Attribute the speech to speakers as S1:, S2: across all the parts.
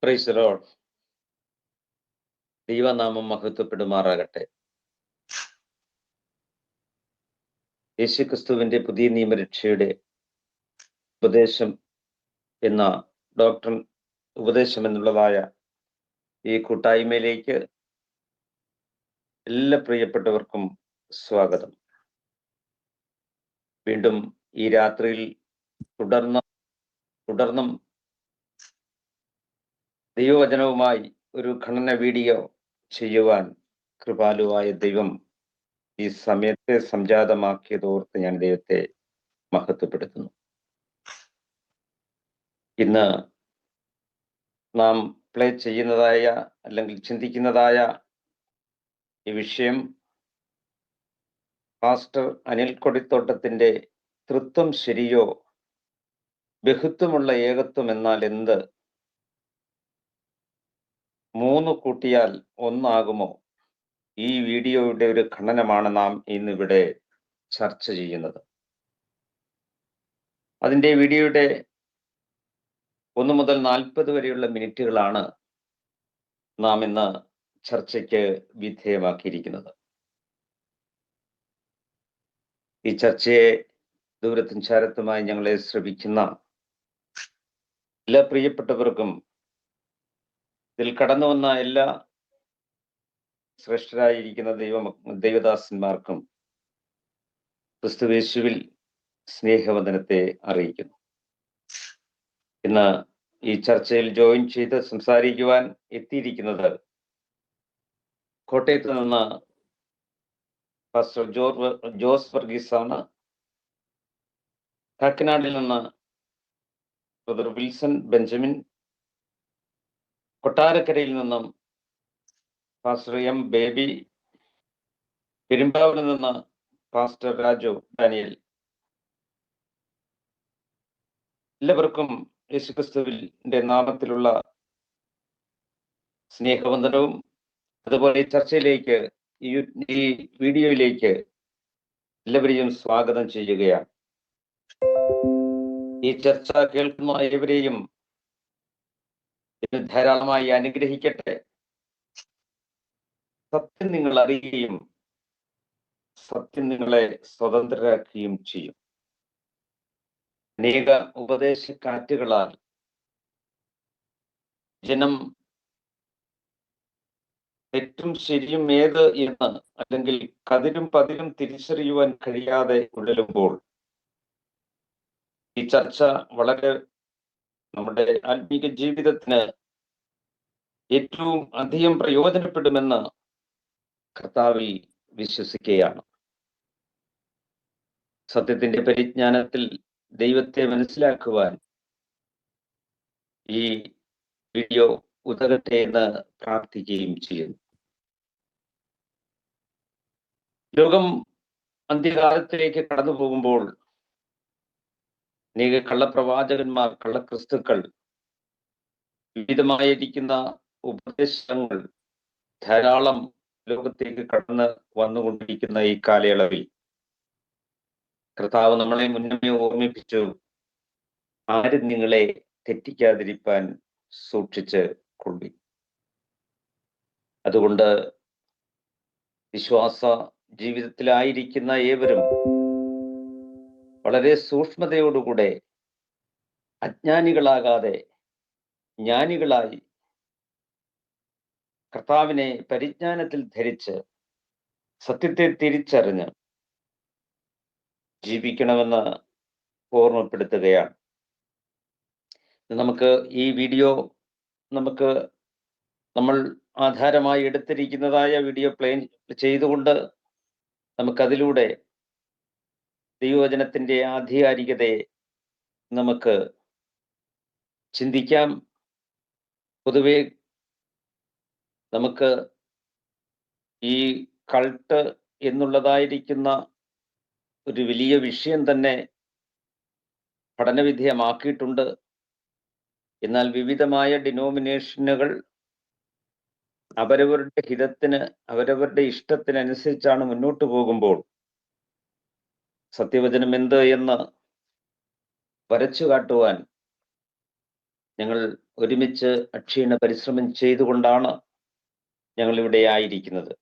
S1: Praise the Lord. ദൈവനാമം മഹത്വപ്പെടുമാറാകട്ടെ. യേശുക്രിസ്തുവിന്റെ പുതിയ നിയമരക്ഷയുടെ ഉപദേശം എന്ന ഡോക്ടർ ഉപദേശം എന്നുള്ളതായ ഈ കൂട്ടായ്മയിലേക്ക് എല്ലാ പ്രിയപ്പെട്ടവർക്കും സ്വാഗതം. വീണ്ടും ഈ രാത്രിയിൽ തുടർന്നും ദൈവവചനവുമായി ഒരു ഖണ്ഡന വീഡിയോ ചെയ്യുവാൻ കൃപാലുവായ ദൈവം ഈ സമയത്തെ സംജാതമാക്കിയതോർത്ത് ഞാൻ ദൈവത്തെ മഹത്വപ്പെടുത്തുന്നു. ഇന്ന് നാം പ്ലേ ചെയ്യുന്നതായ അല്ലെങ്കിൽ ചിന്തിക്കുന്നതായ ഈ വിഷയം പാസ്റ്റർ അനിൽ കൊടിത്തോട്ടത്തിന്റെ തൃത്വം ശരിയോ, ബഹുത്വമുള്ള ഏകത്വം എന്നാൽ എന്ത്, 3 കൂട്ടിയാൽ 1 ആകുമോ? ഈ വീഡിയോയുടെ ഒരു ഖണ്ഡനമാണ് നാം ഇന്നിവിടെ ചർച്ച ചെയ്യുന്നത്. അതിൻ്റെ വീഡിയോയുടെ 1 മുതൽ 40 വരെയുള്ള മിനിറ്റുകളാണ് നാം ഇന്ന് ചർച്ചയ്ക്ക് വിധേയമാക്കിയിരിക്കുന്നത്. ഈ ചർച്ചയെ ദൂരത്തും ചാരത്തുമായി ഞങ്ങളെ ശ്രവിക്കുന്ന എല്ലാ പ്രിയപ്പെട്ടവർക്കും, ഇതിൽ കടന്നു വന്ന എല്ലാ ശ്രേഷ്ഠരായിരിക്കുന്ന ദൈവദാസന്മാർക്കും ക്രിസ്തുയേശുവിൽ സ്നേഹവന്ദനത്തെ അറിയിക്കുന്നു. ഇന്ന് ഈ ചർച്ചയിൽ ജോയിൻ ചെയ്ത് സംസാരിക്കുവാൻ എത്തിയിരിക്കുന്നത് കോട്ടയത്ത് നിന്ന് പാസ്റ്റർ ജോസ് വർഗീസ് ആണ്. കാക്കനാടിൽ നിന്ന് ബ്രദർ വിൽസൺ ബെഞ്ചമിൻ, കൊട്ടാരക്കരയിൽ നിന്നും പാസ്റ്റർ എം ബേബി, പെരുമ്പാവൂരിൽ നിന്ന് പാസ്റ്റർ രാജു ഡാനിയൽ. എല്ലാവർക്കും യേശുക്രിസ്തുവിന്റെ നാമത്തിലുള്ള സ്നേഹവന്ദനവും അതുപോലെ ഈ ചർച്ചയിലേക്ക്, ഈ വീഡിയോയിലേക്ക് എല്ലാവരെയും സ്വാഗതം ചെയ്യുകയാണ്. ഈ ചർച്ച കേൾക്കുന്ന ഏവരെയും ധാരാളമായി അനുഗ്രഹിക്കട്ടെ. സത്യം നിങ്ങൾ അറിയുകയും സത്യം നിങ്ങളെ സ്വതന്ത്രരാക്കുകയും ചെയ്യും. അനേക ഉപദേശക്കാറ്റുകളാൽ ജനം തെറ്റും ശരിയും ഏത് എന്ന്, അല്ലെങ്കിൽ കതിരും പതിരും തിരിച്ചറിയുവാൻ കഴിയാതെ ഉഴലുമ്പോൾ ഈ ചർച്ച വളരെ നമ്മുടെ ആത്മീക ജീവിതത്തിന് ഏറ്റവും അധികം പ്രയോജനപ്പെടുമെന്ന് കർത്താവിൽ വിശ്വസിക്കുകയാണ്. സത്യത്തിന്റെ പരിജ്ഞാനത്തിൽ ദൈവത്തെ മനസ്സിലാക്കുവാൻ ഈ വീഡിയോ ഉതകട്ടെ എന്ന് പ്രാർത്ഥിക്കുകയും ചെയ്യുന്നു. ലോകം അന്ത്യകാലത്തിലേക്ക് കടന്നു പോകുമ്പോൾ അനേക കള്ളപ്രവാചകന്മാർ, കള്ളക്രിസ്തുക്കൾ, വിവിധമായിരിക്കുന്ന ഉപദേശങ്ങൾ ധാരാളം ലോകത്തേക്ക് കടന്ന് വന്നുകൊണ്ടിരിക്കുന്ന ഈ കാലയളവിൽ കർത്താവ് നമ്മളെ മുന്നമേ ഓർമ്മിപ്പിച്ചു, ആരും നിങ്ങളെ തെറ്റിക്കാതിരിപ്പാൻ സൂക്ഷിച്ച് കൊള്ളി. അതുകൊണ്ട് വിശ്വാസ ജീവിതത്തിലായിരിക്കുന്ന ഏവരും വളരെ സൂക്ഷ്മതയോടുകൂടെ, അജ്ഞാനികളാകാതെ ജ്ഞാനികളായി കർത്താവിനെ പരിജ്ഞാനത്തിൽ ധരിച്ച് സത്യത്തെ തിരിച്ചറിഞ്ഞ് ജീവിക്കണമെന്ന് ഓർമ്മപ്പെടുത്തുകയാണ്. നമുക്ക് ഈ വീഡിയോ നമ്മൾ ആധാരമായി എടുത്തിരിക്കുന്നതായ വീഡിയോ പ്ലേ ചെയ്തുകൊണ്ട് നമുക്കതിലൂടെ ദൈവവചനത്തിന്റെ ആധികാരികതയെ നമുക്ക് ചിന്തിക്കാം. പൊതുവെ നമുക്ക് ഈ കൾട്ട് എന്നുള്ളതായിരിക്കുന്ന ഒരു വലിയ വിഷയം തന്നെ പഠനവിധേയമാക്കിയിട്ടുണ്ട്. എന്നാൽ വിവിധമായ ഡിനോമിനേഷനുകൾ അവരവരുടെ ഹിതത്തിന്, അവരവരുടെ ഇഷ്ടത്തിനനുസരിച്ചാണ് മുന്നോട്ട് പോകുമ്പോൾ സത്യവചനം എന്ത് എന്ന് വരച്ചു കാട്ടുവാൻ ഞങ്ങൾ ഒരുമിച്ച് അക്ഷീണ പരിശ്രമം ചെയ്തുകൊണ്ടാണ് ഞങ്ങൾ ഇവിടെ ആയിരിക്കുന്നത്.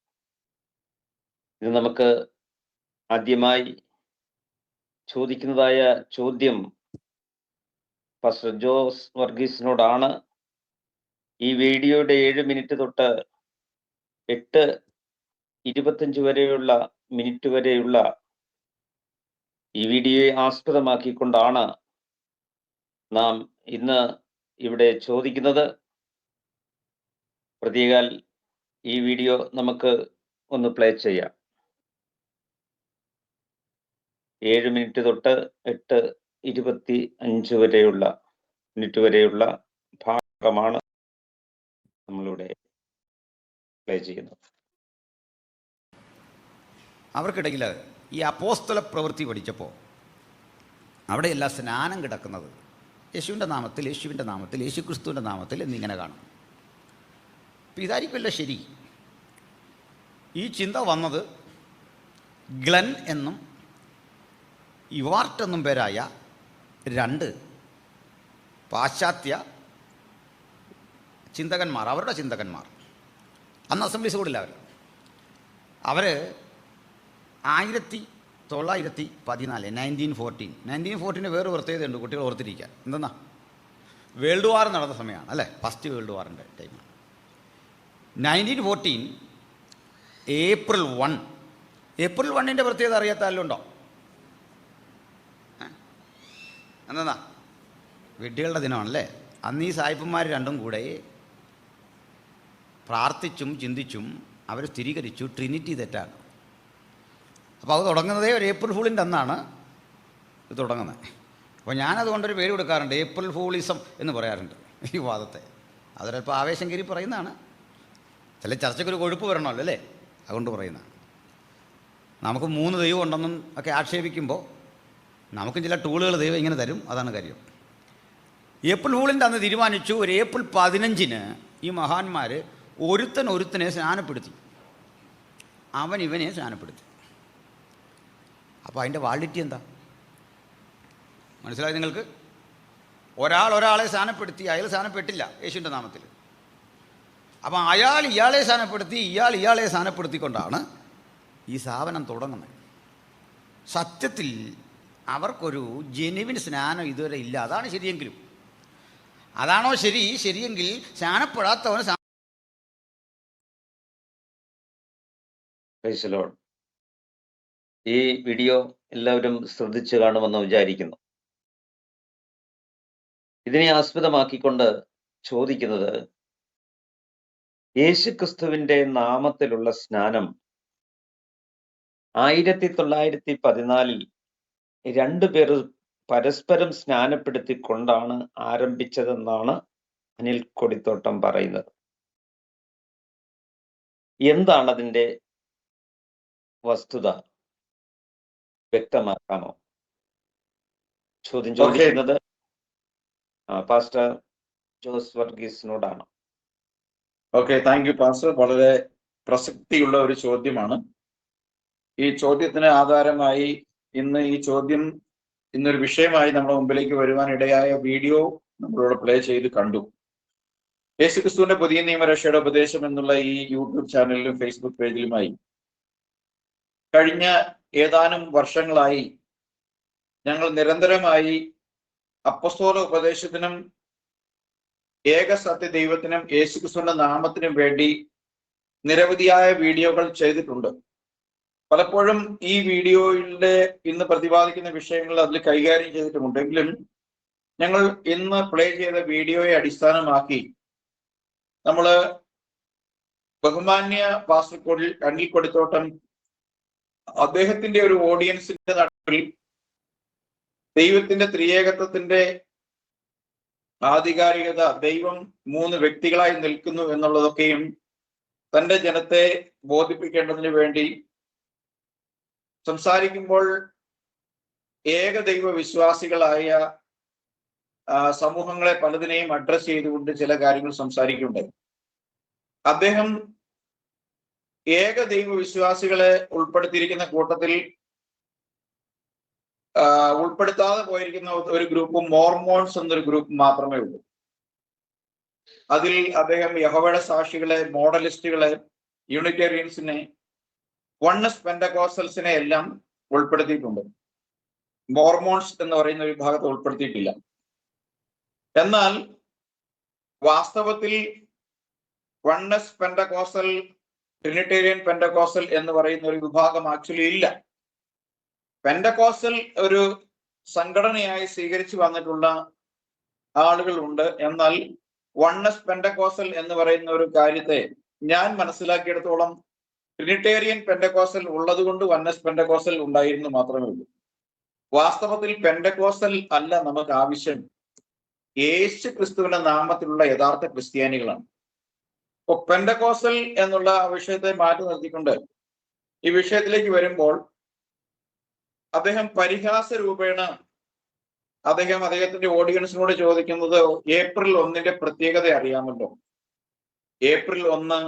S1: ഇത് നമുക്ക് ആദ്യമായി ചോദിക്കുന്നതായ ചോദ്യം പാസ്റ്റർ ജോസ് വർഗീസിനോടാണ്. ഈ വീഡിയോയുടെ 7 മിനിറ്റ് തൊട്ട് 8:25 വരെയുള്ള മിനിറ്റ് വരെയുള്ള ഈ വീഡിയോയെ ആസ്പദമാക്കിക്കൊണ്ടാണ് നാം ഇന്ന് ഇവിടെ ചോദിക്കുന്നത്. പ്രതികാൽ ഈ വീഡിയോ നമുക്ക് ഒന്ന് പ്ലേ ചെയ്യാം. 7 മിനിറ്റ് തൊട്ട് 8:25 വരെയുള്ള മിനിറ്റ് വരെയുള്ള ഭാഗമാണ് നമ്മളിവിടെ പ്ലേ ചെയ്യുന്നത്.
S2: അവർക്കിടയിൽ ഈ അപ്പോസ്തല പ്രവൃത്തി പഠിച്ചപ്പോൾ അവിടെയെല്ലാം സ്നാനം കിടക്കുന്നത് യേശുവിൻ്റെ നാമത്തിൽ, യേശുവിൻ്റെ നാമത്തിൽ, യേശുക്രിസ്തുവിൻ്റെ നാമത്തിൽ എന്നിങ്ങനെ കാണും. അപ്പം ഇതായിരിക്കുമല്ലോ ശരി. ഈ ചിന്ത വന്നത് ഗ്ലെൻ എന്നും ഇവാർട്ട് എന്നും പേരായ 2 പാശ്ചാത്യ ചിന്തകന്മാർ, അവരുടെ ചിന്തകന്മാർ, അന്ന് അസംബ്ലീസ് കൂടില്ല അവർ 1914 1914 വേറെ പ്രത്യേകതയുണ്ട് കുട്ടികൾ ഓർത്തിരിക്കാൻ. എന്തെന്നാ, വേൾഡ് വാർ നടന്ന സമയമാണ് അല്ലേ, ഫസ്റ്റ് വേൾഡ് വാറിൻ്റെ ടൈമാണ്. 1914 ഏപ്രിൽ 1. ഏപ്രിൽ 1ൻ്റെ പ്രത്യേകത അറിയാത്ത ആരുണ്ടോ? എന്താ, വിഡ്ഢികളുടെ ദിനമാണല്ലേ. അന്ന് ഈ സായിപ്പന്മാർ രണ്ടും കൂടെ പ്രാർത്ഥിച്ചും ചിന്തിച്ചും അവർ സ്ഥിരീകരിച്ചു ട്രിനിറ്റി തെറ്റാണ്. അപ്പോൾ അത് തുടങ്ങുന്നതേ ഒരു ഏപ്രിൽ ഫൂളിൻ്റെ അന്നാണ് ഇത് തുടങ്ങുന്നത്. അപ്പോൾ ഞാനതുകൊണ്ടൊരു പേര് കൊടുക്കാറുണ്ട്, ഏപ്രിൽ ഫൂളിസം എന്ന് പറയാറുണ്ട് ഈ വാദത്തെ. അതൊരല്പം ആവേശം കയറി പറയുന്നതാണ്. ചില ചർച്ചയ്ക്കൊരു കൊഴുപ്പ് വരണമല്ലോ അല്ലേ, അതുകൊണ്ട് പറയുന്നതാണ്. നമുക്ക് 3 ദൈവം ഉണ്ടെന്നും ഒക്കെ ആക്ഷേപിക്കുമ്പോൾ നമുക്കും ചില ടൂളുകൾ ദൈവം ഇങ്ങനെ തരും, അതാണ് കാര്യം. ഏപ്രിൽ ഫൂളിൻ്റെ അന്ന് തീരുമാനിച്ചു, ഒരു ഏപ്രിൽ 15-ന് ഈ മഹാന്മാർ ഒരുത്തനെ സ്നാനപ്പെടുത്തി, അവൻ ഇവനെ സ്നാനപ്പെടുത്തി. അപ്പോൾ അതിൻ്റെ വാളിറ്റി എന്താ മനസ്സിലായി നിങ്ങൾക്ക്? ഒരാളെ സ്നാനപ്പെടുത്തി, അയാൾ സ്നാനപ്പെട്ടില്ല യേശുവിൻ്റെ നാമത്തിൽ. അപ്പം അയാൾ ഇയാളെ സ്നാനപ്പെടുത്തി, ഇയാളെ സ്നാനപ്പെടുത്തിക്കൊണ്ടാണ് ഈ സ്ഥാപനം തുടങ്ങുന്നത്. സത്യത്തിൽ അവർക്കൊരു ജെനുവിൻ സ്നാനം ഇതുവരെ ഇല്ല. അതാണ് ശരിയെങ്കിലും, അതാണോ ശരിയെങ്കിൽ സ്നാനപ്പെടാത്തവന്
S1: ഈ വീഡിയോ എല്ലാവരും ശ്രദ്ധിച്ചു കാണുമെന്ന് വിചാരിക്കുന്നു. ഇതിനെ ആസ്പദമാക്കിക്കൊണ്ട് ചോദിക്കുന്നത്, യേശുക്രിസ്തുവിന്റെ നാമത്തിലുള്ള സ്നാനം 1914 2 പേർ പരസ്പരം സ്നാനപ്പെടുത്തിക്കൊണ്ടാണ് ആരംഭിച്ചതെന്നാണ് അനിൽ കൊടിത്തോട്ടം പറയുന്നത്. എന്താണ് അതിൻ്റെ വസ്തുത, വ്യക്തമാക്കാമോ? ചോദ്യം ചോദിക്കുന്നത് പാസ്റ്റർ ജോസ് വർഗീസിനോടാണ്.
S3: Okay, thank you pastor. വളരെ പ്രസക്തിയുള്ള ഒരു ചോദ്യമാണ്. ഈ ചോദ്യത്തിന് ആധാരമായി ഇന്നൊരു വിഷയമായി നമ്മുടെ മുമ്പിലേക്ക് വരുവാൻ ഇടയായ വീഡിയോ നമ്മളോട് പ്ലേ ചെയ്ത് കണ്ടു. യേശുക്രിസ്തുവിന്റെ പുതിയ നിയമരക്ഷയുടെ ഉപദേശം എന്നുള്ള ഈ യൂട്യൂബ് ചാനലിലും ഫേസ്ബുക്ക് പേജിലുമായി കഴിഞ്ഞ ഏതാനും വർഷങ്ങളായി ഞങ്ങൾ നിരന്തരമായി അപ്പസ്തോല ഉപദേശത്തിനും ഏക സത്യ ദൈവത്തിനും യേശുക്രിസ്തുവിന്റെ നാമത്തിനും വേണ്ടി നിരവധിയായ വീഡിയോകൾ ചെയ്തിട്ടുണ്ട്. പലപ്പോഴും ഈ വീഡിയോയിലെ ഇന്ന് പ്രതിപാദിക്കുന്ന വിഷയങ്ങൾ അതിൽ കൈകാര്യം ചെയ്തിട്ടുമുണ്ടെങ്കിലും ഞങ്ങൾ ഇന്ന് പ്ലേ ചെയ്ത വീഡിയോയെ അടിസ്ഥാനമാക്കി നമ്മൾ ബഹുമാന്യ പാസ്റ്റർ അനിൽ കൊടിത്തോട്ടം അദ്ദേഹത്തിന്റെ ഒരു ഓഡിയൻസിന്റെ നടുവിൽ ദൈവത്തിന്റെ ത്രിയേകത്വത്തിന്റെ ആധികാരികത, ദൈവം 3 വ്യക്തികളായി നിൽക്കുന്നു എന്നുള്ളതൊക്കെയും തന്റെ ജനത്തെ ബോധിപ്പിക്കേണ്ടതിന് വേണ്ടി സംസാരിക്കുമ്പോൾ ഏകദൈവ വിശ്വാസികളായ സമൂഹങ്ങളെ പലതിനെയും അഡ്രസ് ചെയ്തുകൊണ്ട് ചില കാര്യങ്ങൾ സംസാരിക്കുന്നുണ്ട്. അദ്ദേഹം ഏകദൈവ വിശ്വാസികളെ ഉൾപ്പെടുത്തിയിരിക്കുന്ന കൂട്ടത്തിൽ ഉൾപ്പെടുത്താതെ പോയിരിക്കുന്ന ഒരു ഗ്രൂപ്പ് മോർമോൺസ് എന്നൊരു ഗ്രൂപ്പ് മാത്രമേ ഉള്ളൂ. അതിൽ അദ്ദേഹം യഹോവയുടെ സാക്ഷികളെ, മോഡലിസ്റ്റുകളെ, യൂണിറ്റേറിയൻസിനെ, വൺനെസ് പെന്റകോസ്റ്റൽസിനെ എല്ലാം ഉൾപ്പെടുത്തിയിട്ടുണ്ട്. മോർമോൺസ് എന്ന് പറയുന്ന ഒരു വിഭാഗത്തെ ഉൾപ്പെടുത്തിയിട്ടില്ല. എന്നാൽ വാസ്തവത്തിൽ വൺനെസ് പെന്റകോസ്റ്റൽ, ട്രിനിറ്റേറിയൻ പെന്റകോസ്റ്റൽ എന്ന് പറയുന്ന ഒരു വിഭാഗം ആക്ച്വലി ഇല്ല. പെന്റകോസ്റ്റൽ ഒരു സംഘടനയായി സ്വീകരിച്ചു വന്നിട്ടുള്ള ആളുകളുണ്ട്. എന്നാൽ വൺനെസ് പെന്റകോസ്റ്റൽ എന്ന് പറയുന്ന ഒരു കാര്യത്തെ ഞാൻ മനസ്സിലാക്കിയെടുത്തോളം ട്രിനിറ്റേറിയൻ പെന്റകോസ്റ്റൽ ഉള്ളത് കൊണ്ട് വൺനെസ് പെന്റകോസ്റ്റൽ ഉണ്ടായിരുന്നു മാത്രമേ ഉള്ളൂ. വാസ്തവത്തിൽ പെന്റകോസ്റ്റൽ അല്ല നമുക്ക് ആവശ്യം, യേശു ക്രിസ്തുവിന്റെ നാമത്തിലുള്ള യഥാർത്ഥ ക്രിസ്ത്യാനികളാണ്. അപ്പൊ പെന്റകോസ്റ്റൽ എന്നുള്ള വിഷയത്തെ മാറ്റി നിർത്തിക്കൊണ്ട് ഈ വിഷയത്തിലേക്ക് വരുമ്പോൾ അദ്ദേഹം പരിഹാസ രൂപേണ അദ്ദേഹത്തിന്റെ ഓഡിയൻസിനോട് ചോദിക്കുന്നത്, ഏപ്രിൽ 1 പ്രത്യേകത അറിയാമല്ലോ. ഏപ്രിൽ 1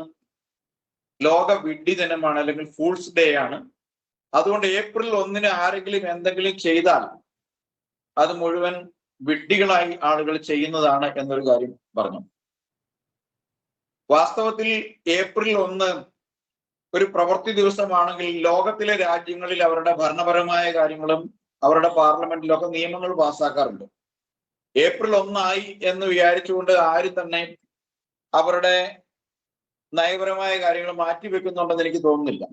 S3: ലോക വിഡ്ഢി ദിനമാണ്, അല്ലെങ്കിൽ ഫൂൾസ് ഡേ ആണ്. അതുകൊണ്ട് ഏപ്രിൽ 1 ആരെങ്കിലും എന്തെങ്കിലും ചെയ്താൽ അത് മുഴുവൻ വിഡ്ഢികളായി ആളുകൾ ചെയ്യുന്നതാണ് എന്നൊരു കാര്യം പറഞ്ഞു. വാസ്തവത്തിൽ ഏപ്രിൽ 1 ഒരു പ്രവൃത്തി ദിവസമാണെങ്കിൽ ലോകത്തിലെ രാജ്യങ്ങളിൽ അവരുടെ ഭരണപരമായ കാര്യങ്ങളും അവരുടെ പാർലമെന്റിലൊക്കെ നിയമങ്ങൾ പാസ്സാക്കാറുണ്ട്. ഏപ്രിൽ 1 ആയി എന്ന് വിചാരിച്ചുകൊണ്ട് ആരും തന്നെ അവരുടെ നയപരമായ കാര്യങ്ങൾ മാറ്റിവെക്കുന്നുണ്ടെന്ന് എനിക്ക് തോന്നുന്നില്ല.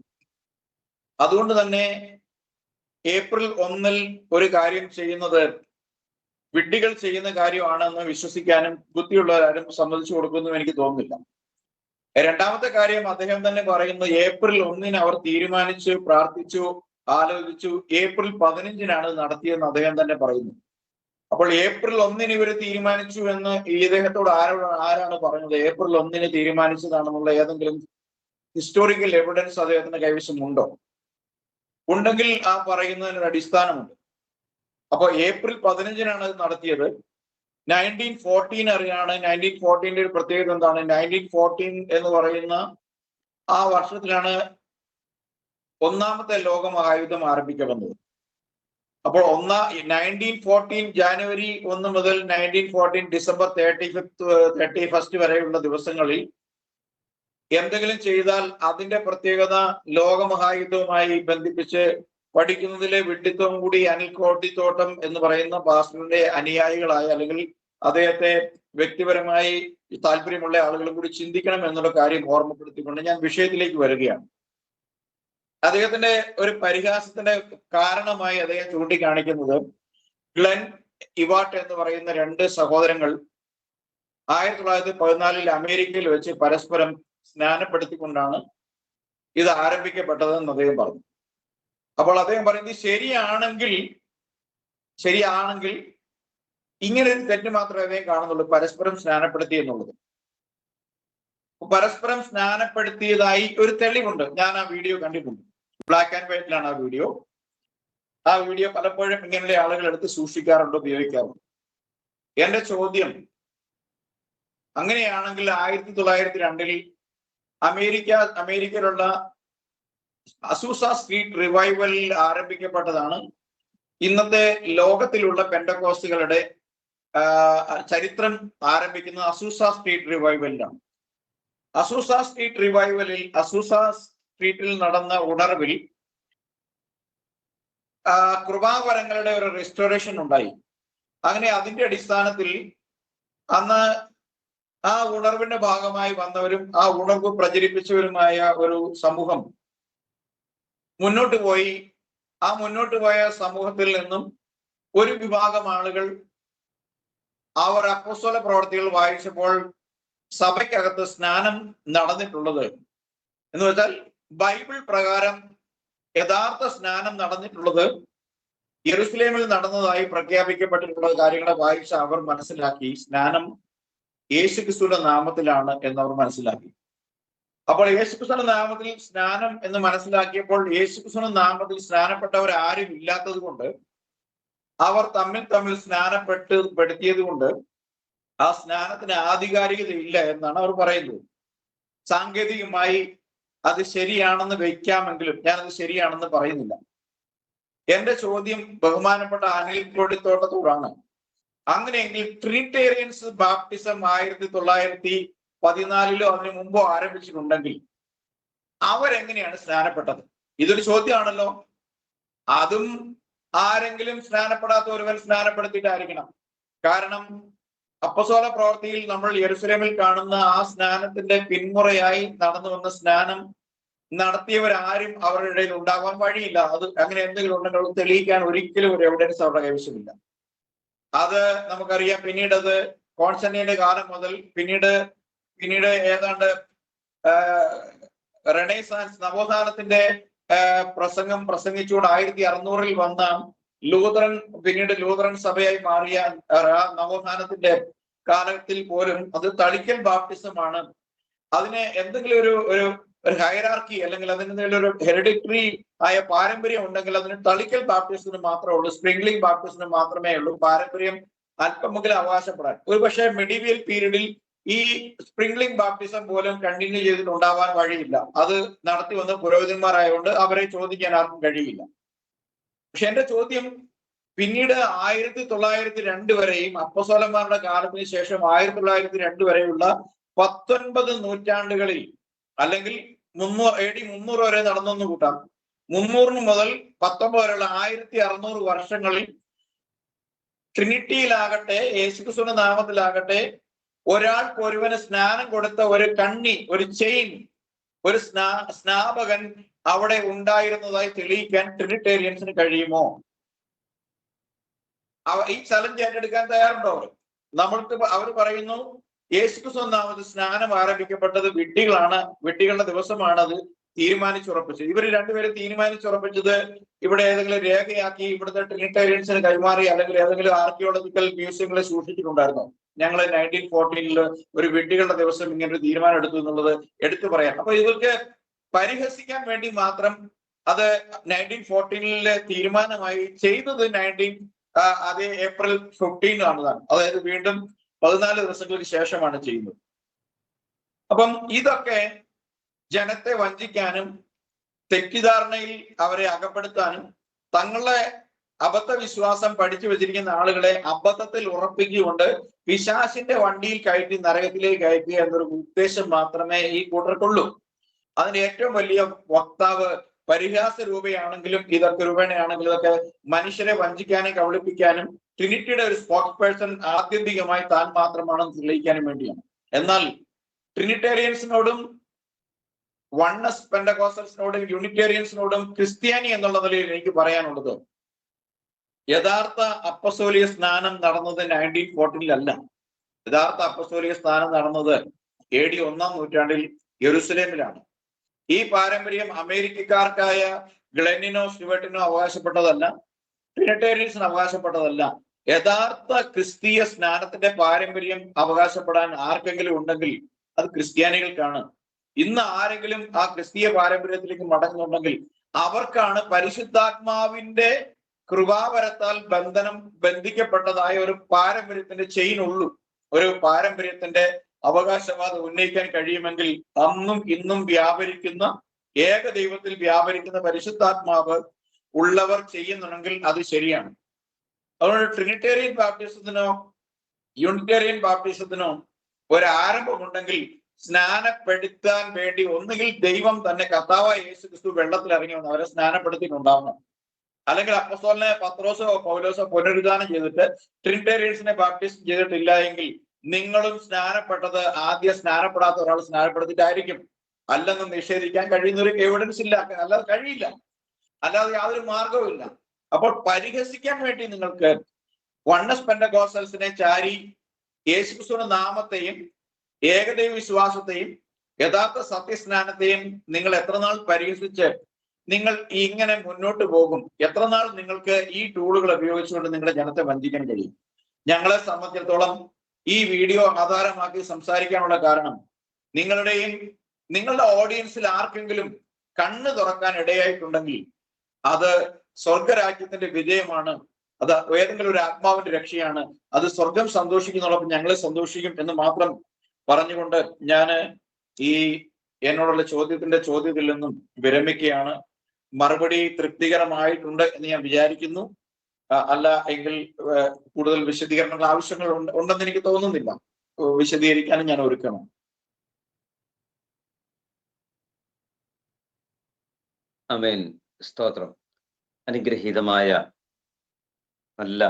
S3: അതുകൊണ്ട് തന്നെ ഏപ്രിൽ 1 ഒരു കാര്യം ചെയ്യുന്നത് വിഡ്ഢികൾ ചെയ്യുന്ന കാര്യമാണെന്ന് വിശ്വസിക്കാനും ബുദ്ധിയുള്ളവരാരും സമ്മതിച്ചു കൊടുക്കുമെന്നും എനിക്ക് തോന്നുന്നില്ല. രണ്ടാമത്തെ കാര്യം അദ്ദേഹം തന്നെ പറയുന്നു, ഏപ്രിൽ 1 അവർ തീരുമാനിച്ചു, പ്രാർത്ഥിച്ചു, ആലോചിച്ചു, ഏപ്രിൽ 15 നടത്തിയെന്ന് അദ്ദേഹം തന്നെ പറയുന്നു. അപ്പോൾ ഏപ്രിൽ 1 ഇവർ തീരുമാനിച്ചു എന്ന് ഇദ്ദേഹത്തോട് ആരാണ് പറഞ്ഞത്? ഏപ്രിൽ 1 തീരുമാനിച്ചതാണെന്നുള്ള ഏതെങ്കിലും ഹിസ്റ്റോറിക്കൽ എവിഡൻസ് അദ്ദേഹത്തിന്റെ കൈവശമുണ്ടോ? ഉണ്ടെങ്കിൽ ആ പറയുന്നതിനൊരു അടിസ്ഥാനമുണ്ട്. അപ്പൊ ഏപ്രിൽ 15 അത് നടത്തിയത്. 1914 അറിയാണ്. 1914 ഒരു പ്രത്യേകത എന്താണ്? 1914 എന്ന് പറയുന്ന ആ വർഷത്തിലാണ് ഒന്നാമത്തെ ലോക മഹായുദ്ധം ആരംഭിക്കപ്പെടുന്നത്. അപ്പോൾ 1914 ജാനുവരി 1 മുതൽ 1914 ഡിസംബർ 31 വരെയുള്ള ദിവസങ്ങളിൽ എന്തെങ്കിലും ചെയ്താൽ അതിന്റെ പ്രത്യേകത ലോകമഹായുദ്ധവുമായി ബന്ധിപ്പിച്ച് പഠിക്കുന്നതിലെ വിഡ്ഢിത്വം കൂടി അനിൽ കോട്ടിത്തോട്ടം എന്ന് പറയുന്ന പാസ്റ്ററിന്റെ അനുയായികളായ, അല്ലെങ്കിൽ അദ്ദേഹത്തെ വ്യക്തിപരമായി താല്പര്യമുള്ള ആളുകളും കൂടി ചിന്തിക്കണം എന്നുള്ള കാര്യം ഓർമ്മപ്പെടുത്തിക്കൊണ്ട് ഞാൻ വിഷയത്തിലേക്ക് വരികയാണ്. അദ്ദേഹത്തിന്റെ ഒരു പരിഹാസത്തിന്റെ കാരണമായി അദ്ദേഹം ചൂണ്ടിക്കാണിക്കുന്നത്, ഗ്ലെൻ ഇവാട്ട് എന്ന് പറയുന്ന 2 സഹോദരങ്ങൾ 1914 അമേരിക്കയിൽ വെച്ച് പരസ്പരം സ്നാനപ്പെടുത്തിക്കൊണ്ടാണ് ഇത് ആരംഭിക്കപ്പെട്ടതെന്ന് അദ്ദേഹം പറഞ്ഞു. അപ്പോൾ അദ്ദേഹം പറയുന്നത് ശരിയാണെങ്കിൽ ഇങ്ങനെ ഒരു തെറ്റ് മാത്രമേ അദ്ദേഹം കാണുന്നുള്ളൂ, പരസ്പരം സ്നാനപ്പെടുത്തി എന്നുള്ളത്. പരസ്പരം സ്നാനപ്പെടുത്തിയതായി ഒരു തെളിവുണ്ട്. ഞാൻ ആ വീഡിയോ കണ്ടിട്ടുണ്ട്. ബ്ലാക്ക് ആൻഡ് വൈറ്റിലാണ് ആ വീഡിയോ. ആ വീഡിയോ പലപ്പോഴും ഇങ്ങനെയുള്ള ആളുകൾ എടുത്ത് സൂക്ഷിക്കാറുണ്ട്, ഉപയോഗിക്കാറുണ്ട്. എന്റെ ചോദ്യം, അങ്ങനെയാണെങ്കിൽ 1902 അമേരിക്കയിലുള്ള അസൂസ സ്ട്രീറ്റ് റിവൈവലിൽ ആരംഭിക്കപ്പെട്ടതാണ് ഇന്നത്തെ ലോകത്തിലുള്ള പെന്റകോസ്റ്റുകളുടെ ചരിത്രം ആരംഭിക്കുന്നത് അസൂസ സ്ട്രീറ്റ് റിവൈവലിലാണ്. അസൂസ സ്ട്രീറ്റ് റിവൈവലിൽ, അസൂസ സ്ട്രീറ്റിൽ നടന്ന ഉണർവിൽ കൃപാവരങ്ങളുടെ ഒരു റെസ്റ്റോറേഷൻ ഉണ്ടായി. അങ്ങനെ അതിന്റെ അടിസ്ഥാനത്തിൽ അന്ന് ആ ഉണർവിന്റെ ഭാഗമായി വന്നവരും ആ ഉണർവ് പ്രചരിപ്പിച്ചവരുമായ ഒരു സമൂഹം മുന്നോട്ട് പോയി. ആ മുന്നോട്ട് പോയ സമൂഹത്തിൽ നിന്നും ഒരു വിഭാഗം ആളുകൾ അവർ അപ്പോസ്തല പ്രവർത്തികൾ വായിച്ചപ്പോൾ സഭയ്ക്കകത്ത് സ്നാനം നടന്നിട്ടുള്ളത് എന്ന് വെച്ചാൽ ബൈബിൾ പ്രകാരം യഥാർത്ഥ സ്നാനം നടന്നിട്ടുള്ളത് യെരുസലേമിൽ നടന്നതായി പ്രഖ്യാപിക്കപ്പെട്ടിട്ടുള്ള കാര്യങ്ങളെ വായിച്ച് അവർ മനസ്സിലാക്കി സ്നാനം യേശുക്രിസ്തുവിന്റെ നാമത്തിലാണ് എന്നവർ മനസ്സിലാക്കി. അപ്പോൾ യേശുക്രിസ്തുവിന്റെ നാമത്തിൽ സ്നാനം എന്ന് മനസ്സിലാക്കിയപ്പോൾ യേശുക്രിസ്തുവിന്റെ നാമത്തിൽ സ്നാനപ്പെട്ടവർ ആരും ഇല്ലാത്തത് കൊണ്ട് അവർ തമ്മിൽ സ്നാനപ്പെടുത്തിയത് കൊണ്ട് ആ സ്നാനത്തിന് ആധികാരികത ഇല്ല എന്നാണ് അവർ പറയുന്നത്. സാങ്കേതികമായി അത് ശരിയാണെന്ന് വയ്ക്കാമെങ്കിലും ഞാനത് ശരിയാണെന്ന് പറയുന്നില്ല. എന്റെ ചോദ്യം ബഹുമാനപ്പെട്ട അനിൽ കോടിത്തോട്ടത്തോടാണ്. അങ്ങനെയെങ്കിൽ ട്രിനിറ്റേറിയൻസ് ബാപ്റ്റിസം 1914 അതിനു മുമ്പോ ആരംഭിച്ചിട്ടുണ്ടെങ്കിൽ അവരെങ്ങനെയാണ് സ്നാനപ്പെട്ടത്? ഇതൊരു ചോദ്യമാണല്ലോ. അതും ആരെങ്കിലും സ്നാനപ്പെടാത്ത ഒരുവൻ സ്നാനപ്പെടുത്തിയിട്ടായിരിക്കണം. കാരണം അപ്പസ്തോല പ്രവൃത്തിയിൽ നമ്മൾ യെരുശലേമിൽ കാണുന്ന ആ സ്നാനത്തിന്റെ പിന്മുറയായി നടന്നു വന്ന സ്നാനം നടത്തിയവരാരും അവരുടെ ഇടയിൽ ഉണ്ടാവാൻ വഴിയില്ല. അത് അങ്ങനെ എന്തെങ്കിലും ഉണ്ടെങ്കിൽ തെളിയിക്കാൻ ഒരിക്കലും ഒരു എവിഡൻസ് അവരുടെ കൈവശമില്ല. അത് നമുക്കറിയാം. പിന്നീട് അത് കോൺസ്റ്റന്റൈന്റെ കാലം മുതൽ പിന്നീട് ഏതാണ്ട് റെനൈസാൻസ് നവോത്ഥാനത്തിന്റെ പ്രസംഗം പ്രസംഗിച്ചുകൊണ്ട് 1600 വന്ന പിന്നീട് ലൂതറൻ സഭയായി മാറിയ നവോത്ഥാനത്തിന്റെ കാലത്തിൽ പോലും അത് തളിക്കൽ ബാപ്റ്റിസമാണ്. അതിന് എന്തെങ്കിലും ഒരു ഹൈറാർക്കി അല്ലെങ്കിൽ അതിന് ഒരു ഹെറിഡിറ്ററി ആയ പാരമ്പര്യം ഉണ്ടെങ്കിൽ അതിന് തളിക്കൽ ബാപ്റ്റിസത്തിന് മാത്രമേ ഉള്ളൂ, സ്പ്രിംഗ്ലിംഗ് ബാപ്റ്റിസത്തിന് മാത്രമേ ഉള്ളൂ പാരമ്പര്യം അല്പമെങ്കിലും അവകാശപ്പെടാൻ. ഒരുപക്ഷെ മെഡീവിയൽ പീരീഡിൽ ഈ സ്പ്രിംഗ്ലിംഗ് ബാപ്റ്റിസം പോലും കണ്ടിന്യൂ ചെയ്തിട്ടുണ്ടാവാൻ വഴിയില്ല. അത് നടത്തി വന്ന പുരോഹിതന്മാരായതുകൊണ്ട് അവരെ ചോദിക്കാൻ ആർക്കും കഴിയില്ല. പക്ഷെ എന്റെ ചോദ്യം, പിന്നീട് 1902 വരെയും അപ്പസ്തോലന്മാരുടെ കാലത്തിന് ശേഷം 1902 വരെയുള്ള 19 നൂറ്റാണ്ടുകളിൽ, അല്ലെങ്കിൽ 300 വരെ നടന്നെന്ന് കൂട്ടാം, 300 മുതൽ 19 വരെയുള്ള 1600 വർഷങ്ങളിൽ ട്രിനിറ്റിയിലാകട്ടെ യേശുക്രിസ്തുവിന്റെ നാമത്തിലാകട്ടെ ഒരാൾക്ക് ഒരുവന് സ്നാനം കൊടുത്ത ഒരു കണ്ണി, ഒരു ചെയിൻ, ഒരു സ്നാപകൻ അവിടെ ഉണ്ടായിരുന്നതായി തെളിയിക്കാൻ ട്രിനിറ്റേറിയൻസിന് കഴിയുമോ? ഈ ചലഞ്ച് ഏറ്റെടുക്കാൻ തയ്യാറുണ്ടോ? അവർ പറയുന്നു യേശുക്രിസ്തു നാമത്തിൽ സ്നാനം ആരംഭിക്കപ്പെട്ടത് വിഡ്ഢികളുടെ ദിവസമാണത് തീരുമാനിച്ചുറപ്പിച്ചത്. ഇവർ രണ്ടുപേരും തീരുമാനിച്ചുറപ്പിച്ചത് ഇവിടെ ഏതെങ്കിലും രേഖയാക്കി ഇവിടുത്തെ ട്രിനിറ്റേറിയൻസിന് കൈമാറി അല്ലെങ്കിൽ ഏതെങ്കിലും ആർക്കിയോളജിക്കൽ മ്യൂസിയങ്ങളിൽ സൂക്ഷിച്ചിട്ടുണ്ടായിരുന്നോ? ഞങ്ങൾ 1914 ഒരു വിഡ്ഢികളുടെ ദിവസം ഇങ്ങനെ ഒരു തീരുമാനം എടുത്തു എന്നുള്ളത് എടുത്തു പറയാം. അപ്പൊ ഇവർക്ക് പരിഹസിക്കാൻ വേണ്ടി മാത്രം അത് 1914 തീരുമാനമായി ചെയ്തത് അതേ ഏപ്രിൽ 15 ആണതാണ്. അതായത് വീണ്ടും 14 ദിവസങ്ങൾക്ക് ശേഷമാണ് ചെയ്യുന്നത്. അപ്പം ഇതൊക്കെ ജനത്തെ വഞ്ചിക്കാനും തെറ്റിദ്ധാരണയിൽ അവരെ അകപ്പെടുത്താനും തങ്ങളുടെ അബദ്ധവിശ്വാസം പഠിച്ചു വെച്ചിരിക്കുന്ന ആളുകളെ അബദ്ധത്തിൽ ഉറപ്പിച്ചുകൊണ്ട് പിശാചിന്റെ വണ്ടിയിൽ കയറ്റി നരകത്തിലേക്ക് അയക്കുക എന്നൊരു ഉദ്ദേശം മാത്രമേ ഈ കൂട്ടർക്കുള്ളൂ. അതിന് ഏറ്റവും വലിയ വക്താവ് പരിഹാസ രൂപയാണെങ്കിലും രൂപേണയാണെങ്കിലും ഇതൊക്കെ മനുഷ്യരെ വഞ്ചിക്കാനും കബളിപ്പിക്കാനും ട്രിനിറ്റിയുടെ ഒരു സ്പോക്സ് പേഴ്സൺ ആത്യന്തികമായി താൻ മാത്രമാണെന്ന് തെളിയിക്കാനും വേണ്ടിയാണ്. എന്നാൽ ട്രിനിറ്റേറിയൻസിനോടും വണ്ണസ് പെന്തക്കോസ്റ്റൽസിനോടും യൂണിറ്റേറിയൻസിനോടും ക്രിസ്ത്യാനി എന്നുള്ള നിലയിൽ എനിക്ക് പറയാനുള്ളത്, യഥാർത്ഥ അപ്പസ്തോലിക സ്നാനം നടന്നത് 1914 യഥാർത്ഥ അപ്പസ്തോലിക സ്നാനം നടന്നത് AD 1-ാം നൂറ്റാണ്ടിൽ യെരുശലേമിലാണ്. ഈ പാരമ്പര്യം അമേരിക്കക്കാർക്കായ ഗ്ലെന്നിനോ സ്റ്റുവർട്ടിനോ അവകാശപ്പെട്ടതല്ല, ട്രിനിറ്റേറിയൻസിന് അവകാശപ്പെട്ടതല്ല. യഥാർത്ഥ ക്രിസ്തീയ സ്നാനത്തിന്റെ പാരമ്പര്യം അവകാശപ്പെടാൻ ആർക്കെങ്കിലും ഉണ്ടെങ്കിൽ അത് ക്രിസ്ത്യാനികൾക്കാണ്. ഇന്ന് ആരെങ്കിലും ആ ക്രിസ്തീയ പാരമ്പര്യത്തിലേക്ക് മടങ്ങുന്നുണ്ടെങ്കിൽ അവർക്കാണ് പരിശുദ്ധാത്മാവിന്റെ കൃപാവരത്താൽ ബന്ധിക്കപ്പെട്ടതായ ഒരു പാരമ്പര്യത്തിന്റെ ചെയിൻ ഉള്ളൂ. ഒരു പാരമ്പര്യത്തിന്റെ അവകാശവാദം ഉന്നയിക്കാൻ കഴിയുമെങ്കിൽ അന്നും ഇന്നും വ്യാപരിക്കുന്ന ഏകദൈവത്തിൽ വ്യാപരിക്കുന്ന പരിശുദ്ധാത്മാവ് ഉള്ളവർ ചെയ്യുന്നുണ്ടെങ്കിൽ അത് ശരിയാണ്. അതുകൊണ്ട് ട്രിനിറ്റേറിയൻ ബാപ്റ്റിസത്തിനോ യൂണിറ്റേറിയൻ ബാപ്റ്റിസത്തിനോ ഒരാരംഭമുണ്ടെങ്കിൽ സ്നാനപ്പെടുത്താൻ വേണ്ടി ഒന്നുകിൽ ദൈവം തന്നെ കർത്താവായ യേശുക്രിസ്തു വെള്ളത്തിൽ ഇറങ്ങി വന്ന് അവരെ സ്നാനപ്പെടുത്തിയിട്ടുണ്ടാവണം, അല്ലെങ്കിൽ അപ്പസ്തോലനെ പത്രോസോ പൗലോസോ പുനരുദ്ധാനം ചെയ്തിട്ട് ട്രിനിറ്റേറിയൻസിനെ ബാപ്റ്റിസം ചെയ്തിട്ടില്ല എങ്കിൽ നിങ്ങളും സ്നാനപ്പെട്ടത് ആദ്യം സ്നാനപ്പെടാത്ത ഒരാൾ സ്നാനപ്പെടുത്തിയിട്ടായിരിക്കും. അല്ലെന്ന് നിഷേധിക്കാൻ കഴിയുന്ന ഒരു എവിഡൻസ് ഇല്ല, അല്ലാതെ കഴിയില്ല, അല്ലാതെ യാതൊരു മാർഗവും ഇല്ല. അപ്പോൾ പരിഹസിക്കാൻ വേണ്ടി നിങ്ങൾക്ക് വണ്ണസ് പെന്തക്കോസ്റ്റൽസിനെ ചാരി യേശുക്രിസ്തുവിന്റെ നാമത്തെയും ഏകദൈവ വിശ്വാസത്തെയും യഥാർത്ഥ സത്യസ്നാനത്തെയും നിങ്ങൾ എത്രനാൾ പരിഹസിച്ച് നിങ്ങൾ ഇങ്ങനെ മുന്നോട്ട് പോകും? എത്രനാൾ നിങ്ങൾക്ക് ഈ ടൂളുകൾ ഉപയോഗിച്ചുകൊണ്ട് നിങ്ങളുടെ ജനത്തെ വഞ്ചിക്കാൻ കഴിയും? ഞങ്ങളെ സംബന്ധിച്ചിടത്തോളം ഈ വീഡിയോ ആധാരമാക്കി സംസാരിക്കാനുള്ള കാരണം, നിങ്ങളുടെ ഓഡിയൻസിൽ ആർക്കെങ്കിലും കണ്ണ് തുറക്കാൻ ഇടയായിട്ടുണ്ടെങ്കിൽ അത് സ്വർഗരാജ്യത്തിന്റെ വിജയമാണ്, അത് ഏതെങ്കിലും ഒരു ആത്മാവിന്റെ രക്ഷയാണ്, അത് സ്വർഗം സന്തോഷിക്കുന്നതോടൊപ്പം ഞങ്ങളെ സന്തോഷിക്കും എന്ന് മാത്രം പറഞ്ഞുകൊണ്ട് ഞാൻ ഈ എന്നോടുള്ള ചോദ്യത്തിൽ നിന്നും വിരമിക്കുകയാണ്. മറുപടി തൃപ്തികരമായിട്ടുണ്ട് എന്ന് ഞാൻ വിചാരിക്കുന്നു. അല്ല എങ്കിൽ കൂടുതൽ വിശദീകരണങ്ങൾ ആവശ്യങ്ങൾ ഉണ്ടെന്ന് എനിക്ക് തോന്നുന്നില്ല. വിശദീകരിക്കാനും ഞാൻ ഒരുക്കണം.
S1: ആമേൻ. സ്തോത്രം. അനുഗ്രഹീതമായ നല്ല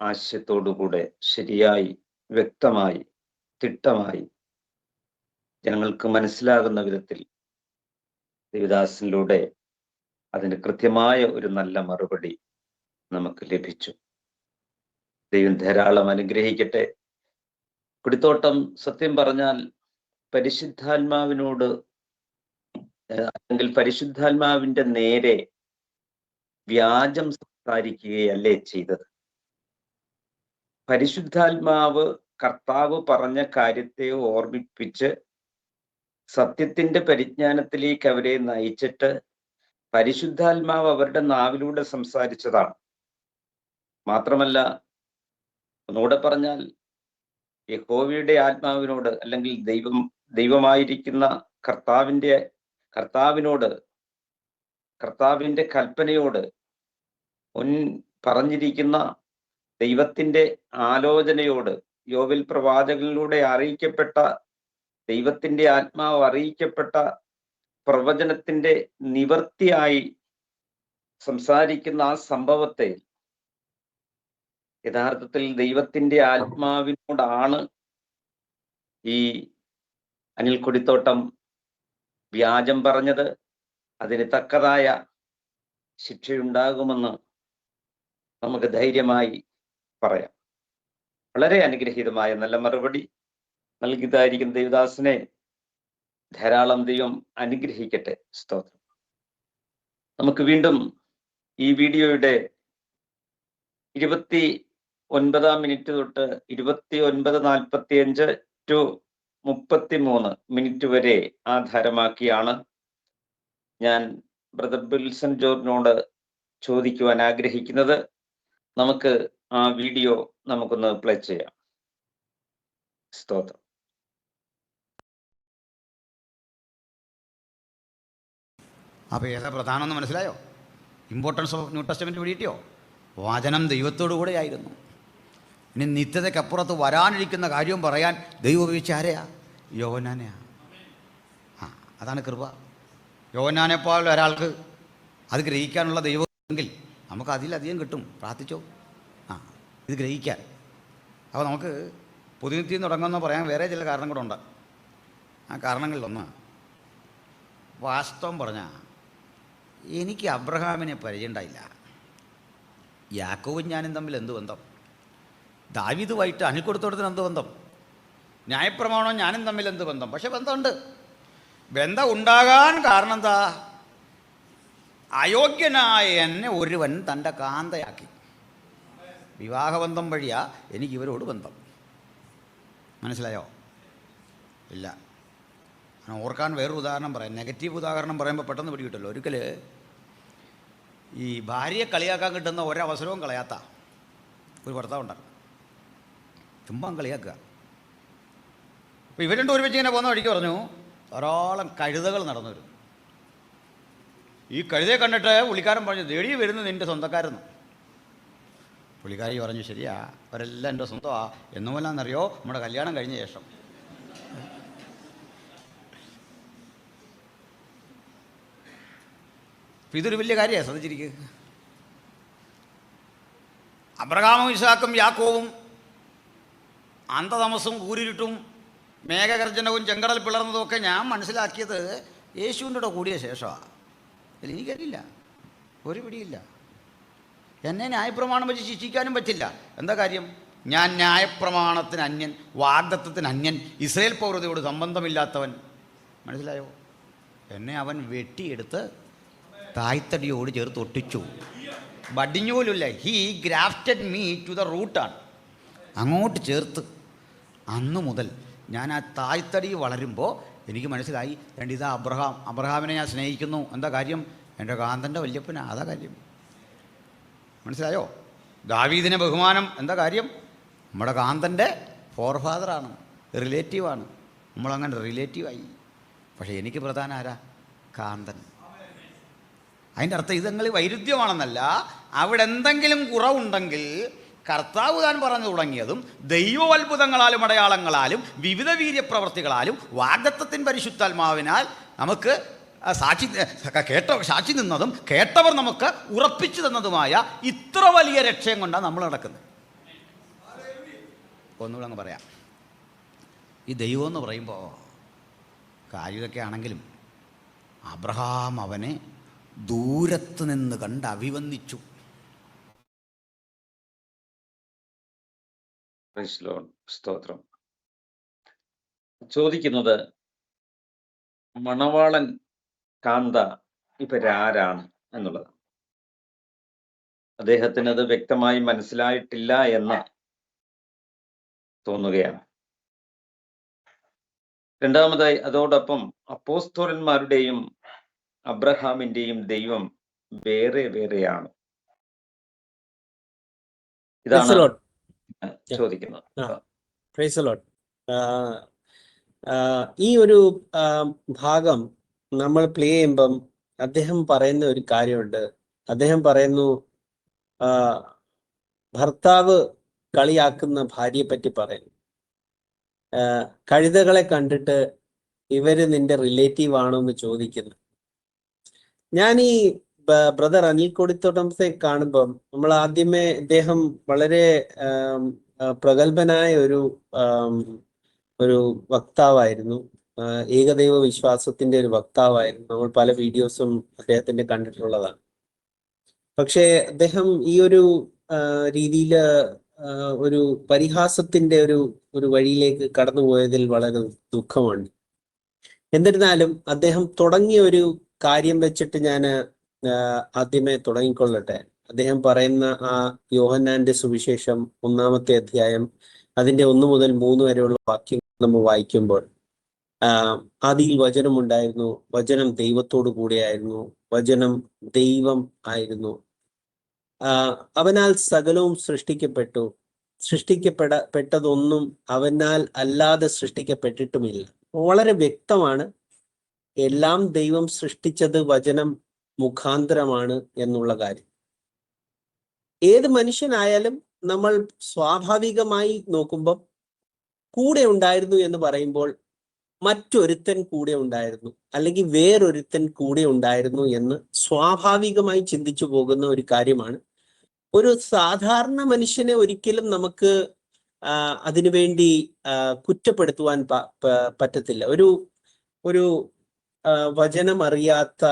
S1: ആശയത്തോടുകൂടെ ശരിയായി, വ്യക്തമായി, തിട്ടമായി ജനങ്ങൾക്ക് മനസ്സിലാകുന്ന വിധത്തിൽ ദേവദാസനിലൂടെ അതിന് കൃത്യമായ ഒരു നല്ല മറുപടി നമുക്ക് ലഭിച്ചു. ദൈവം ധാരാളം അനുഗ്രഹിക്കട്ടെ. കുടിത്തോട്ടം സത്യം പറഞ്ഞാൽ പരിശുദ്ധാത്മാവിനോട് അല്ലെങ്കിൽ പരിശുദ്ധാത്മാവിന്റെ നേരെ വ്യാജം സംസാരിക്കുകയല്ലേ ചെയ്തത്. പരിശുദ്ധാത്മാവ് കർത്താവ് പറഞ്ഞ കാര്യത്തെ ഓർമ്മിപ്പിച്ച് സത്യത്തിന്റെ പരിജ്ഞാനത്തിലേക്ക് അവരെ നയിച്ചിട്ട് പരിശുദ്ധാത്മാവ് അവരുടെ നാവിലൂടെ സംസാരിച്ചതാണ്. മാത്രമല്ല, ഒന്നുകൂടെ പറഞ്ഞാൽ യഹോവയുടെ ആത്മാവിനോട് അല്ലെങ്കിൽ ദൈവമായിരിക്കുന്ന കർത്താവിനോട് കർത്താവിന്റെ കൽപ്പനയോട് പറഞ്ഞിരിക്കുന്ന ദൈവത്തിന്റെ ആലോചനയോട് യോബേൽ പ്രവാചകനിലൂടെ അറിയിക്കപ്പെട്ട ദൈവത്തിന്റെ ആത്മാവ് അറിയിക്കപ്പെട്ട പ്രവചനത്തിന്റെ നിവർത്തിയായി സംസാരിക്കുന്ന ആ സംഭവത്തെ യഥാർത്ഥത്തിൽ ദൈവത്തിന്റെ ആത്മാവിനോടാണ് ഈ അനിൽ കൊടിത്തോട്ടം വ്യാജം പറഞ്ഞത്. അതിന് തക്കതായ ശിക്ഷയുണ്ടാകുമെന്ന് നമുക്ക് ധൈര്യമായി പറയാം. വളരെ അനുഗ്രഹീതമായ നല്ല മറുപടി നൽകിയതായിരിക്കും ദേവദാസനെ ധാരാളം ദൈവം അനുഗ്രഹിക്കട്ടെ. സ്തോത്രം. നമുക്ക് വീണ്ടും ഈ വീഡിയോയുടെ 29-ാം മിനിറ്റ് തൊട്ട് 29:45 ടു 33 മിനിറ്റ് വരെ ആധാരമാക്കിയാണ് ഞാൻ ബ്രദർ ബിൽസൺ ജോർജിനോട് ചോദിക്കുവാൻ ആഗ്രഹിക്കുന്നത്. നമുക്ക് ആ വീഡിയോ നമുക്കൊന്ന് പ്ലേ ചെയ്യാം. സ്തോത്രം.
S2: അപ്പോൾ ഏതാ പ്രധാനമെന്ന് മനസ്സിലായോ? ഇമ്പോർട്ടൻസ് ഓഫ് ന്യൂ ടെസ്റ്റമെൻറ്റ് പിടിയിട്ടോ? വചനം ദൈവത്തോടു കൂടെ ആയിരുന്നു. ഇനി നിത്യതയ്ക്കപ്പുറത്ത് വരാനിരിക്കുന്ന കാര്യവും പറയാൻ ദൈവം ഉപയോഗിച്ച ആരെയാ? യോഹന്നാനെയാ. അതാണ് കൃപ. യോഹന്നാനെപ്പോലെ ഒരാൾക്ക് അത് ഗ്രഹിക്കാനുള്ള ദൈവമെങ്കിൽ നമുക്ക് അതിലധികം കിട്ടും. പ്രാർത്ഥിച്ചോ ഇത് ഗ്രഹിക്കാൻ. അപ്പോൾ നമുക്ക് പുതുനിത്യം തുടങ്ങുമെന്ന് പറയാൻ വേറെ ചില കാരണം കൂടെ ഉണ്ട്. ആ കാരണങ്ങളിലൊന്ന്, വാസ്തവം പറഞ്ഞാൽ എനിക്ക് അബ്രഹാമിനെ പരിചയമുണ്ടായില്ല. യാക്കോബും ഞാനും തമ്മിൽ എന്ത് ബന്ധം? ദാവീദുമായിട്ട് അനിൽ കൊടുത്തോടത്തിന് എന്ത് ബന്ധം? ന്യായപ്രമാണവും ഞാനും തമ്മിൽ എന്ത് ബന്ധം? പക്ഷെ ബന്ധമുണ്ട്. ബന്ധം ഉണ്ടാകാൻ കാരണം എന്താ? അയോഗ്യനായ എന്നെ ഒരുവൻ തൻ്റെ കാന്തയാക്കി. വിവാഹബന്ധം വഴിയാ എനിക്ക് ഇവരോട് ബന്ധം. മനസ്സിലായോ? ഇല്ല. ഓർക്കാൻ വേറൊരു ഉദാഹരണം പറയാം. നെഗറ്റീവ് ഉദാഹരണം പറയുമ്പോൾ പെട്ടെന്ന് പിടികിട്ടല്ലോ. ഒരിക്കൽ ഈ ഭാര്യയെ കളിയാക്കാൻ കിട്ടുന്ന ഒരവസരവും കളയാത്ത ഒരു ഭർത്താവുണ്ടായിരുന്നു. ചുമ്മാ കളിയാക്കുക. അപ്പോൾ ഇവർ രണ്ടും ഒരുമിച്ച് ഇങ്ങനെ പോകുന്ന വഴിക്ക് പറഞ്ഞു, ധാരാളം കഴുതകൾ നടന്നു വരും. ഈ കഴുതയെ കണ്ടിട്ട് പുള്ളിക്കാരൻ പറഞ്ഞു, ദേടി വരുന്നത് നിൻ്റെ സ്വന്തക്കാരെന്ന്. പുള്ളിക്കാരി പറഞ്ഞു, ശരിയാ, അവരെല്ലാം എൻ്റെ സ്വന്തമാ. എന്നുപോലാന്നറിയോ, നമ്മുടെ കല്യാണം കഴിഞ്ഞ ശേഷം. അപ്പം ഇതൊരു വലിയ കാര്യമാണ്, ശ്രദ്ധിച്ചിരിക്കുക. അബ്രഹാമും ഇസ്ഹാക്കും യാക്കോവും അന്ധതമസും കൂരിരുട്ടും മേഘഗർജനവും ചെങ്കടൽ പിളർന്നതും ഒക്കെ ഞാൻ മനസ്സിലാക്കിയത് യേശുവിൻ്റെ കൂടെ കൂടിയ ശേഷമാണ്. അതിൽ എനിക്കറിയില്ല, ഒരു പിടിയില്ല. എന്നെ ന്യായപ്രമാണം വെച്ച് ശിക്ഷിക്കാനും പറ്റില്ല. എന്താ കാര്യം? ഞാൻ ന്യായപ്രമാണത്തിന് അന്യൻ, വാഗ്ദത്തത്തിന് അന്യൻ, ഇസ്രായേൽ പൗരതയോട് സംബന്ധമില്ലാത്തവൻ. മനസ്സിലായോ? എന്നെ അവൻ വെട്ടിയെടുത്ത് തായ്തടിയോട് ചേർത്ത് ഒട്ടിച്ചു. ബഡിഞ്ഞു പോലുമില്ല. He grafted me to the റൂട്ടാണ്. അങ്ങോട്ട് ചേർത്ത്. അന്നു മുതൽ ഞാൻ ആ തായ്തടി വളരുമ്പോൾ എനിക്ക് മനസ്സിലായി, ഇതാ അബ്രഹാമിനെ ഞാൻ സ്നേഹിക്കുന്നു. എന്താ കാര്യം? എൻ്റെ കാന്തൻ്റെ വല്യപ്പനാ. അതാ കാര്യം. മനസ്സിലായോ? ദാവീദിനെ ബഹുമാനം. എന്താ കാര്യം? നമ്മുടെ കാന്തൻ്റെ ഫോർഫാദറാണ്, റിലേറ്റീവാണ്. നമ്മളങ്ങനെ റിലേറ്റീവായി. പക്ഷേ എനിക്ക് പ്രധാനം ആരാ? കാന്തൻ. അതിൻ്റെ അർത്ഥം ഇതങ്ങൾ വൈരുദ്ധ്യമാണെന്നല്ല. അവിടെ എന്തെങ്കിലും കുറവുണ്ടെങ്കിൽ കർത്താവ് താൻ പറഞ്ഞു തുടങ്ങിയതും ദൈവോത്ഭുതങ്ങളാലും അടയാളങ്ങളാലും വിവിധ വീര്യപ്രവർത്തികളാലും വാഗ്ദത്തത്തിൻ പരിശുദ്ധാത്മാവിനാൽ നമുക്ക് സാക്ഷി നിന്നതും കേട്ടവർ നമുക്ക് ഉറപ്പിച്ചു തന്നതുമായ ഇത്ര വലിയ രക്ഷയും കൊണ്ടാണ് നമ്മൾ നടക്കുന്നത്. ഒന്നുകൂടെ അങ്ങ് പറയാം. ഈ ദൈവം എന്ന് പറയുമ്പോൾ കാര്യമൊക്കെ ആണെങ്കിലും അബ്രഹാം അവനെ ദൂരത്ത് നിന്ന് കണ്ട് അഭിവന്ദിച്ചു.
S1: സ്തോത്രം. ചോദിക്കുന്നത് മണവാളൻ കാന്ത ഇവരാരാണ് എന്നുള്ളത്. അദ്ദേഹത്തിന് അത് വ്യക്തമായി മനസ്സിലായിട്ടില്ല എന്ന് തോന്നുകയാണ്. രണ്ടാമതായി അതോടൊപ്പം അപ്പോസ്തലന്മാരുടെയും അബ്രഹാമിന്റെയും ദൈവം വേറെ വേറെയാണ്. ഇതാണ് ചോദിക്കുന്നത്.
S4: ഈ ഒരു ഭാഗം നമ്മൾ പ്ലേ ചെയ്യുമ്പം അദ്ദേഹം പറയുന്ന ഒരു കാര്യമുണ്ട്. അദ്ദേഹം പറയുന്നു, ഭർത്താവ് കളിയാക്കുന്ന ഭാര്യയെ പറ്റി പറയുന്നു. കഴുതകളെ കണ്ടിട്ട് ഇവര് നിന്റെ റിലേറ്റീവ് ആണോ എന്ന് ചോദിക്കുന്നു. ഞാൻ ഈ ബ്രദർ അനിൽ കൊടിത്തോട്ടത്തെ കാണുമ്പം നമ്മൾ ആദ്യമേ ഇദ്ദേഹം വളരെ പ്രഗത്ഭനായ ഒരു വക്താവായിരുന്നു. ഏകദൈവ വിശ്വാസത്തിന്റെ ഒരു വക്താവായിരുന്നു. നമ്മൾ പല വീഡിയോസും അദ്ദേഹത്തിന്റെ കണ്ടിട്ടുള്ളതാണ്. പക്ഷേ അദ്ദേഹം ഈ ഒരു രീതിയിൽ ഒരു പരിഹാസത്തിന്റെ ഒരു വഴിയിലേക്ക് കടന്നുപോയതിൽ വളരെ ദുഃഖമുണ്ട്. എന്നിരുന്നാലും അദ്ദേഹം തുടങ്ങിയ ഒരു കാര്യം വെച്ചിട്ട് ഞാൻ ആദ്യമേ തുടങ്ങിക്കൊള്ളട്ടെ. അദ്ദേഹം പറയുന്ന ആ യോഹന്നാന്റെ സുവിശേഷം 1-ാമത്തെ അധ്യായം അതിന്റെ 1 മുതൽ 3 വരെയുള്ള വാക്യങ്ങൾ നമ്മൾ വായിക്കുമ്പോൾ, ആദിയിൽ വചനമുണ്ടായിരുന്നു, വചനം ദൈവത്തോടു കൂടെയായിരുന്നു, വചനം ദൈവം ആയിരുന്നു, അവനാൽ സകലവും സൃഷ്ടിക്കപ്പെട്ടതൊന്നും അവനാൽ അല്ലാതെ സൃഷ്ടിക്കപ്പെട്ടിട്ടുമില്ല. വളരെ വ്യക്തമാണ്, എല്ലാം ദൈവം സൃഷ്ടിച്ചത് വചനം മുഖാന്തരമാണ് എന്നുള്ള കാര്യം. ഏത് മനുഷ്യനായാലും നമ്മൾ സ്വാഭാവികമായി നോക്കുമ്പോൾ കൂടെ ഉണ്ടായിരുന്നു എന്ന് പറയുമ്പോൾ മറ്റൊരുത്തൻ കൂടെ ഉണ്ടായിരുന്നു അല്ലെങ്കിൽ വേറൊരുത്തൻ കൂടെ ഉണ്ടായിരുന്നു എന്ന് സ്വാഭാവികമായി ചിന്തിച്ചു പോകുന്ന ഒരു കാര്യമാണ്. ഒരു സാധാരണ മനുഷ്യനെ ഒരിക്കലും നമുക്ക് അതിനുവേണ്ടി കുറ്റപ്പെടുത്തുവാൻ പറ്റത്തില്ല. ഒരു വചനം അറിയാത്ത,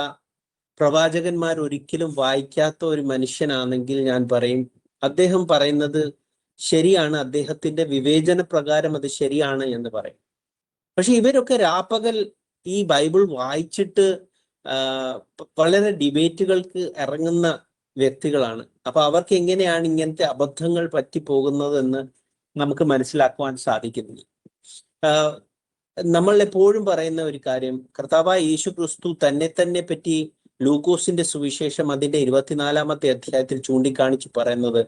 S4: പ്രവാചകന്മാർ ഒരിക്കലും വായിക്കാത്ത ഒരു മനുഷ്യനാണെങ്കിൽ ഞാൻ പറയും അദ്ദേഹം പറയുന്നത് ശരിയാണ്, അദ്ദേഹത്തിന്റെ വിവേചന പ്രകാരം അത് ശരിയാണ് എന്ന് പറയും. പക്ഷെ ഇവരൊക്കെ രാപ്പകൽ ഈ ബൈബിൾ വായിച്ചിട്ട് വളരെ ഡിബേറ്റുകൾക്ക് ഇറങ്ങുന്ന വ്യക്തികളാണ്. അപ്പൊ അവർക്ക് എങ്ങനെയാണ് ഇങ്ങനത്തെ അബദ്ധങ്ങൾ പറ്റിപ്പോകുന്നതെന്ന് നമുക്ക് മനസ്സിലാക്കുവാൻ സാധിക്കുന്നില്ല. നമ്മൾ എപ്പോഴും പറയുന്ന ഒരു കാര്യം, കർത്താവായ യേശു ക്രിസ്തു തന്നെ പറ്റി ലൂക്കോസിന്റെ സുവിശേഷം അതിന്റെ 24-ാമത്തെ അധ്യായത്തിൽ ചൂണ്ടിക്കാണിച്ച് പറയുന്നത്,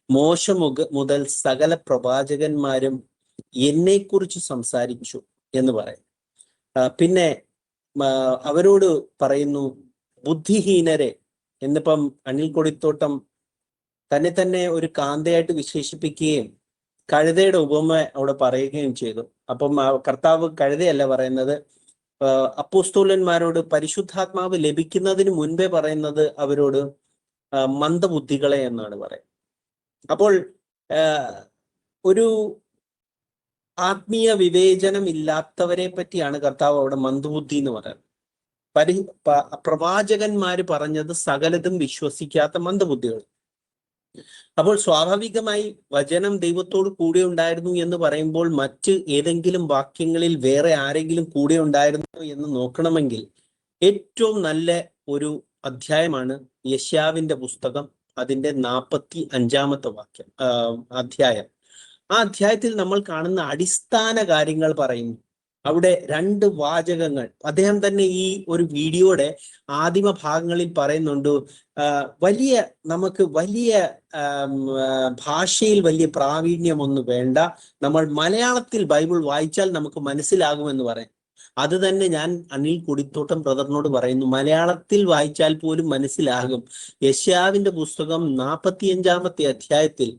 S4: മോശ മുതൽ സകല പ്രവാചകന്മാരും എന്നെക്കുറിച്ച് സംസാരിച്ചു എന്ന് പറയും. പിന്നെ അവരോട് പറയുന്നു ബുദ്ധിഹീനരെ എന്നിപ്പം അനിൽ കൊടിത്തോട്ടം തന്നെ ഒരു കാന്തയായിട്ട് വിശേഷിപ്പിക്കുകയും കഴുതയുടെ ഉപമ അവിടെ പറയുകയും ചെയ്തു. അപ്പം കർത്താവ് കഴുതയല്ല പറയുന്നത്, അപ്പോസ്തലന്മാരോട് പരിശുദ്ധാത്മാവ് ലഭിക്കുന്നതിന് മുൻപേ പറയുന്നത് അവരോട് മന്ദബുദ്ധികളെ എന്നാണ് പറയുന്നത്. അപ്പോൾ ഒരു ആത്മീയ വിവേചനം ഇല്ലാത്തവരെ പറ്റിയാണ് കർത്താവ് അവിടെ മന്ദബുദ്ധി എന്ന് പറയുന്നത്. പ്രവാചകന്മാര് പറഞ്ഞത് സകലതും വിശ്വസിക്കാത്ത മന്ദബുദ്ധികൾ. അപ്പോൾ സ്വാഭാവികമായി വചനം ദൈവത്തോട് കൂടെ ഉണ്ടായിരുന്നു എന്ന് പറയുമ്പോൾ മറ്റ് ഏതെങ്കിലും വാക്യങ്ങളിൽ വേറെ ആരെങ്കിലും കൂടെ ഉണ്ടായിരുന്നു എന്ന് നോക്കണമെങ്കിൽ ഏറ്റവും നല്ല ഒരു അധ്യായമാണ് യെശയ്യാവിന്റെ പുസ്തകം, അതിന്റെ 45-ാമത്തെ അധ്യായം. ആ അധ്യായത്തിൽ നമ്മൾ കാണുന്ന അടിസ്ഥാന കാര്യങ്ങൾ പറയുന്നു. അവിടെ 2 വാചകങ്ങൾ അദ്ദേഹം തന്നെ ഈ ഒരു വീഡിയോയുടെ ആദിമ ഭാഗങ്ങളിൽ പറയുന്നുണ്ട്. നമുക്ക് വലിയ ഭാഷയിൽ വലിയ പ്രാവീണ്യമൊന്നും വേണ്ട, നമ്മൾ മലയാളത്തിൽ ബൈബിൾ വായിച്ചാൽ നമുക്ക് മനസ്സിലാകുമെന്ന് പറയും. അത് തന്നെ ഞാൻ അനിൽ കൊടിത്തോട്ടം ബ്രദറിനോട് പറയുന്നു. മലയാളത്തിൽ വായിച്ചാൽ പോലും മനസ്സിലാകും. യെശയ്യാവിന്റെ പുസ്തകം 45-ാമത്തെ അധ്യായത്തിൽ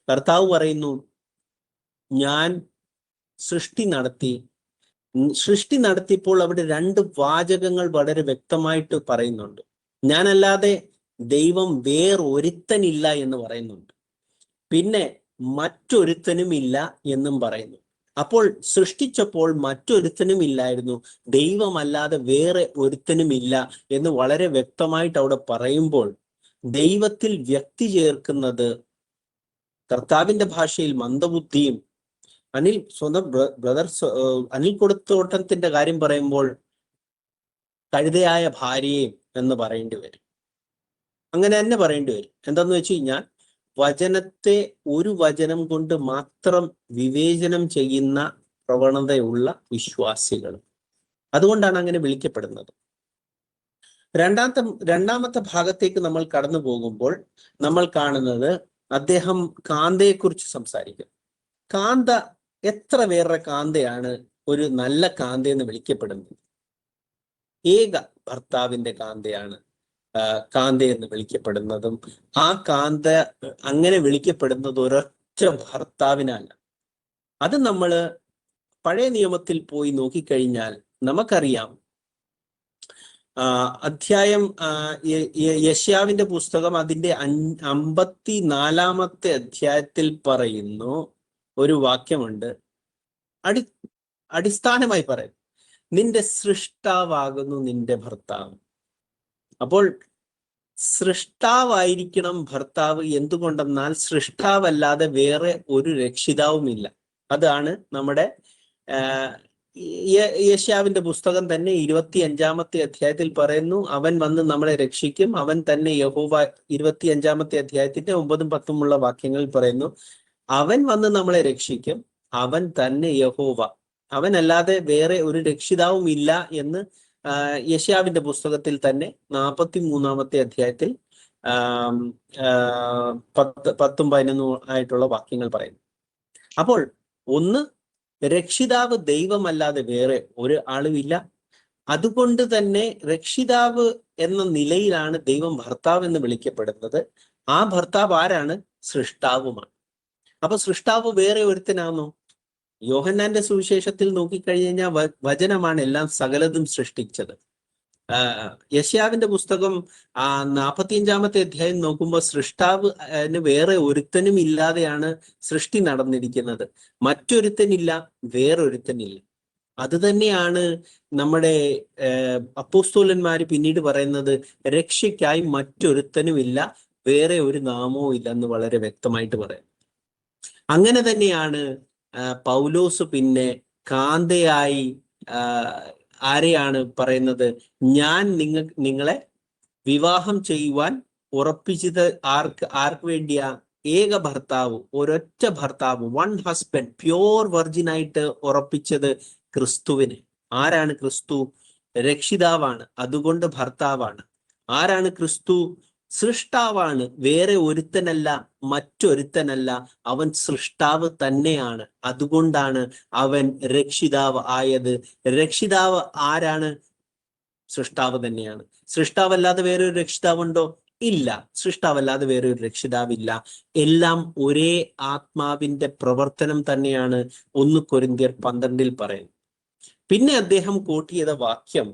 S4: കർത്താവ് പറയുന്നു, ഞാൻ സൃഷ്ടി നടത്തിയപ്പോൾ അവിടെ 2 വാചകങ്ങൾ വളരെ വ്യക്തമായിട്ട് പറയുന്നുണ്ട്. ഞാനല്ലാതെ ദൈവം വേറൊരുത്തനില്ല എന്ന് പറയുന്നുണ്ട്. പിന്നെ മറ്റൊരുത്തനുമില്ല എന്നും പറയുന്നു. അപ്പോൾ സൃഷ്ടിച്ചപ്പോൾ മറ്റൊരുത്തനും ഇല്ലായിരുന്നു, ദൈവമല്ലാതെ വേറെ ഒരുത്തനുമില്ല എന്ന് വളരെ വ്യക്തമായിട്ട് അവിടെ പറയുമ്പോൾ ദൈവത്തിൽ വ്യക്തി ചേർക്കുന്നത് കർത്താവിന്റെ ഭാഷയിൽ മന്ദബുദ്ധിയും, സ്വന്തം ബ്രദർ അനിൽ കൊടുത്തോട്ടത്തിന്റെ കാര്യം പറയുമ്പോൾ കഴുതയായ ഭാര്യയും എന്ന് പറയേണ്ടി വരും. അങ്ങനെ തന്നെ പറയേണ്ടി വരും. എന്താന്ന് വെച്ച് കഴിഞ്ഞാൽ വചനത്തെ ഒരു വചനം കൊണ്ട് മാത്രം വിവേചനം ചെയ്യുന്ന പ്രവണതയുള്ള വിശ്വാസികൾ. അതുകൊണ്ടാണ് അങ്ങനെ വിളിക്കപ്പെടുന്നത്. രണ്ടാമത്തെ ഭാഗത്തേക്ക് നമ്മൾ കടന്നു പോകുമ്പോൾ നമ്മൾ കാണുന്നത് അദ്ദേഹം കാന്തയെക്കുറിച്ച് സംസാരിക്കും. കാന്ത എത്ര പേരുടെ കാന്തയാണ് ഒരു നല്ല കാന്ത എന്ന് വിളിക്കപ്പെടുന്നത്? ഏക ഭർത്താവിന്റെ കാന്തയാണ് കാന്ത എന്ന് വിളിക്കപ്പെടുന്നതും ആ കാന്ത അങ്ങനെ വിളിക്കപ്പെടുന്നത് ഒരൊറ്റ ഭർത്താവിനല്ല. അത് നമ്മൾ പഴയ നിയമത്തിൽ പോയി നോക്കിക്കഴിഞ്ഞാൽ നമുക്കറിയാം. അധ്യായം യെശയ്യാവിന്റെ പുസ്തകം അതിന്റെ 54-ാമത്തെ അധ്യായത്തിൽ പറയുന്നു ഒരു വാക്യമുണ്ട്. അടിസ്ഥാനമായി പറയും, നിന്റെ സൃഷ്ടാവാകുന്നു നിന്റെ ഭർത്താവ്. അപ്പോൾ സൃഷ്ടാവായിരിക്കണം ഭർത്താവ്. എന്തുകൊണ്ടെന്നാൽ സൃഷ്ടാവല്ലാതെ വേറെ ഒരു രക്ഷിതാവുമില്ല. അതാണ് നമ്മുടെ യെശയ്യാവിന്റെ പുസ്തകം തന്നെ 25-ാമത്തെ അധ്യായത്തിൽ പറയുന്നു, അവൻ വന്ന് നമ്മളെ രക്ഷിക്കും, അവൻ തന്നെ യഹോവ. 25-ാമത്തെ അധ്യായത്തിന്റെ 9-ഉം 10-ഉമുള്ള വാക്യങ്ങളിൽ പറയുന്നു, അവൻ വന്ന് നമ്മളെ രക്ഷിക്കും, അവൻ തന്നെ യഹോവ, അവനല്ലാതെ വേറെ ഒരു രക്ഷിതാവും ഇല്ല എന്ന് യെശയ്യാവിന്റെ പുസ്തകത്തിൽ തന്നെ 43-ാമത്തെ അധ്യായത്തിൽ 10-ഉം 11-ഉം ആയിട്ടുള്ള വാക്യങ്ങൾ പറയുന്നു. അപ്പോൾ ഒന്ന്, രക്ഷിതാവ് ദൈവമല്ലാതെ വേറെ ഒരു ആളുമില്ല. അതുകൊണ്ട് തന്നെ രക്ഷിതാവ് എന്ന നിലയിലാണ് ദൈവം ഭർത്താവ് എന്ന് വിളിക്കപ്പെടുന്നത്. ആ ഭർത്താവ് ആരാണ്? സൃഷ്ടാവുമാണ്. അപ്പൊ സൃഷ്ടാവ് വേറെ ഒരുത്തനാണോ? യോഹന്നാന്റെ സുവിശേഷത്തിൽ നോക്കിക്കഴിഞ്ഞാൽ വചനമാണ് എല്ലാം സകലതും സൃഷ്ടിച്ചത്. യെശയ്യാവിന്റെ പുസ്തകം 45-ാമത്തെ അധ്യായം നോക്കുമ്പോൾ സൃഷ്ടാവ് വേറെ ഒരുത്തനും ഇല്ലാതെയാണ് സൃഷ്ടി നടന്നിരിക്കുന്നത്. മറ്റൊരുത്തനില്ല, വേറൊരുത്തനില്ല. അത് തന്നെയാണ് നമ്മുടെ അപ്പോസ്തലന്മാര് പിന്നീട് പറയുന്നത്, രക്ഷയ്ക്കായി മറ്റൊരുത്തനുമില്ല, വേറെ ഒരു നാമവും ഇല്ല എന്ന് വളരെ വ്യക്തമായിട്ട് പറയാം. അങ്ങനെ തന്നെയാണ് പൗലോസ് പിന്നെ കാന്തയായി ആരെയാണ് പറയുന്നത്? ഞാൻ നിങ്ങളെ വിവാഹം ചെയ്യുവാൻ ഉറപ്പിച്ചത് ആർക്ക് വേണ്ടിയാ? ഏക ഭർത്താവ്, ഒരൊറ്റ ഭർത്താവ്, 1 ഹസ്ബൻഡ്, പ്യോർ വെർജിനായിട്ട് ഉറപ്പിച്ചത് ക്രിസ്തുവിന്. ആരാണ് ക്രിസ്തു? രക്ഷിതാവാണ്, അതുകൊണ്ട് ഭർത്താവാണ്. ആരാണ് ക്രിസ്തു? സൃഷ്ടാവാണ്, വേറെ ഒരുത്തനല്ല, മറ്റൊരുത്തനല്ല, അവൻ സൃഷ്ടാവ് തന്നെയാണ്. അതുകൊണ്ടാണ് അവൻ രക്ഷിതാവ് ആയത്. രക്ഷിതാവ് ആരാണ്? സൃഷ്ടാവ് തന്നെയാണ്. സൃഷ്ടാവല്ലാതെ വേറെ ഒരു രക്ഷിതാവുണ്ടോ? ഇല്ല. സൃഷ്ടാവല്ലാതെ വേറെ ഒരു രക്ഷിതാവില്ല. എല്ലാം ഒരേ ആത്മാവിന്റെ പ്രവർത്തനം തന്നെയാണ് 1 കൊരിന്ത്യർ 12-ൽ പറയുന്നത്. പിന്നെ അദ്ദേഹം കൂട്ടിയത് വാക്യം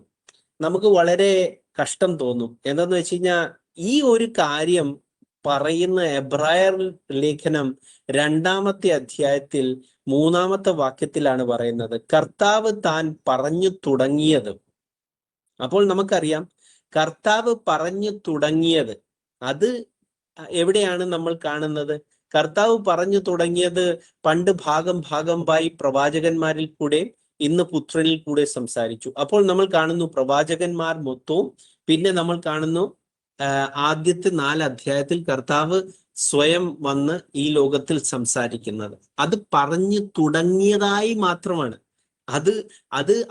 S4: നമുക്ക് വളരെ കഷ്ടം തോന്നും. എന്താന്ന് വെച്ച് കഴിഞ്ഞാൽ ഈ ഒരു കാര്യം പറയുന്ന എബ്രായർ ലേഖനം 2-ാമത്തെ അധ്യായത്തിൽ 3-ാമത്തെ വാക്യത്തിലാണ് പറയുന്നത്, കർത്താവ് താൻ പറഞ്ഞു തുടങ്ങിയത്. അപ്പോൾ നമുക്കറിയാം കർത്താവ് പറഞ്ഞു തുടങ്ങിയത് അത് എവിടെയാണ് നമ്മൾ കാണുന്നത്? കർത്താവ് പറഞ്ഞു തുടങ്ങിയത് പണ്ട് ഭാഗമായി പ്രവാചകന്മാരിൽ കൂടെ, ഇന്ന് പുത്രനിൽ കൂടെ സംസാരിച്ചു. അപ്പോൾ നമ്മൾ കാണുന്നു പ്രവാചകന്മാർ മൊത്തവും, പിന്നെ നമ്മൾ കാണുന്നു ആദ്യത്തെ 4 അധ്യായത്തിൽ കർത്താവ് സ്വയം വന്ന് ഈ ലോകത്തിൽ സംസാരിക്കുന്നത്. അത് പറഞ്ഞു തുടങ്ങിയതായി മാത്രമാണ്.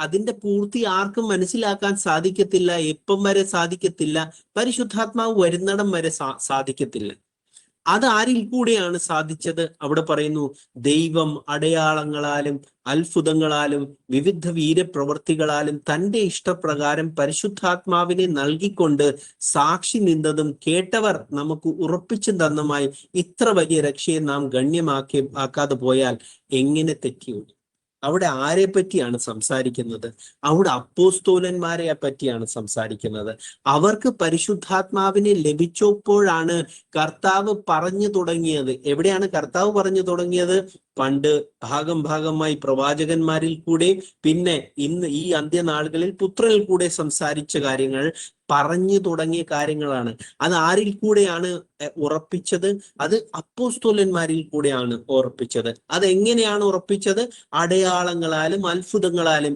S4: അതിന്റെ പൂർത്തി ആർക്കും മനസ്സിലാക്കാൻ സാധിക്കത്തില്ല. എപ്പം വരെ സാധിക്കത്തില്ല? പരിശുദ്ധാത്മാവ് വരുന്നിടം വരെ സാധിക്കത്തില്ല. അത് ആരിൽ കൂടെയാണ് സാധിച്ചത്? അവിടെ പറയുന്നു, ദൈവം അടയാളങ്ങളാലും അത്ഭുതങ്ങളാലും വിവിധ വീരപ്രവർത്തികളാലും തന്റെ ഇഷ്ടപ്രകാരം പരിശുദ്ധാത്മാവിനെ നൽകിക്കൊണ്ട് സാക്ഷി നിന്നതും കേട്ടവർ നമുക്ക് ഉറപ്പിച്ചു തന്നുമായി ഇത്ര വലിയ രക്ഷയെ നാം ആക്കാതെ പോയാൽ എങ്ങനെ തെറ്റിയുള്ളൂ? അവിടെ ആരെ പറ്റിയാണ് സംസാരിക്കുന്നത്? അവിടെ അപ്പോസ്തോലന്മാരെ പറ്റിയാണ് സംസാരിക്കുന്നത്. അവർക്ക് പരിശുദ്ധാത്മാവിനെ ലഭിച്ചപ്പോഴാണ് കർത്താവ് പറഞ്ഞു തുടങ്ങിയത്. എവിടെയാണ് കർത്താവ് പറഞ്ഞു തുടങ്ങിയത്? പണ്ട് ഭാഗമായി പ്രവാചകന്മാരിൽ കൂടെ, പിന്നെ ഇന്ന് ഈ അന്ത്യനാളുകളിൽ പുത്രനിൽ കൂടെ സംസാരിച്ച കാര്യങ്ങൾ, പറഞ്ഞു തുടങ്ങിയ കാര്യങ്ങളാണ്. അത് ആരിൽ കൂടെയാണ് ഉറപ്പിച്ചത്? അത് അപ്പോസ്തോലന്മാരിൽ കൂടെയാണ് ഉറപ്പിച്ചത്. അതെങ്ങനെയാണ് ഉറപ്പിച്ചത്? അടയാളങ്ങളാലും അത്ഭുതങ്ങളാലും.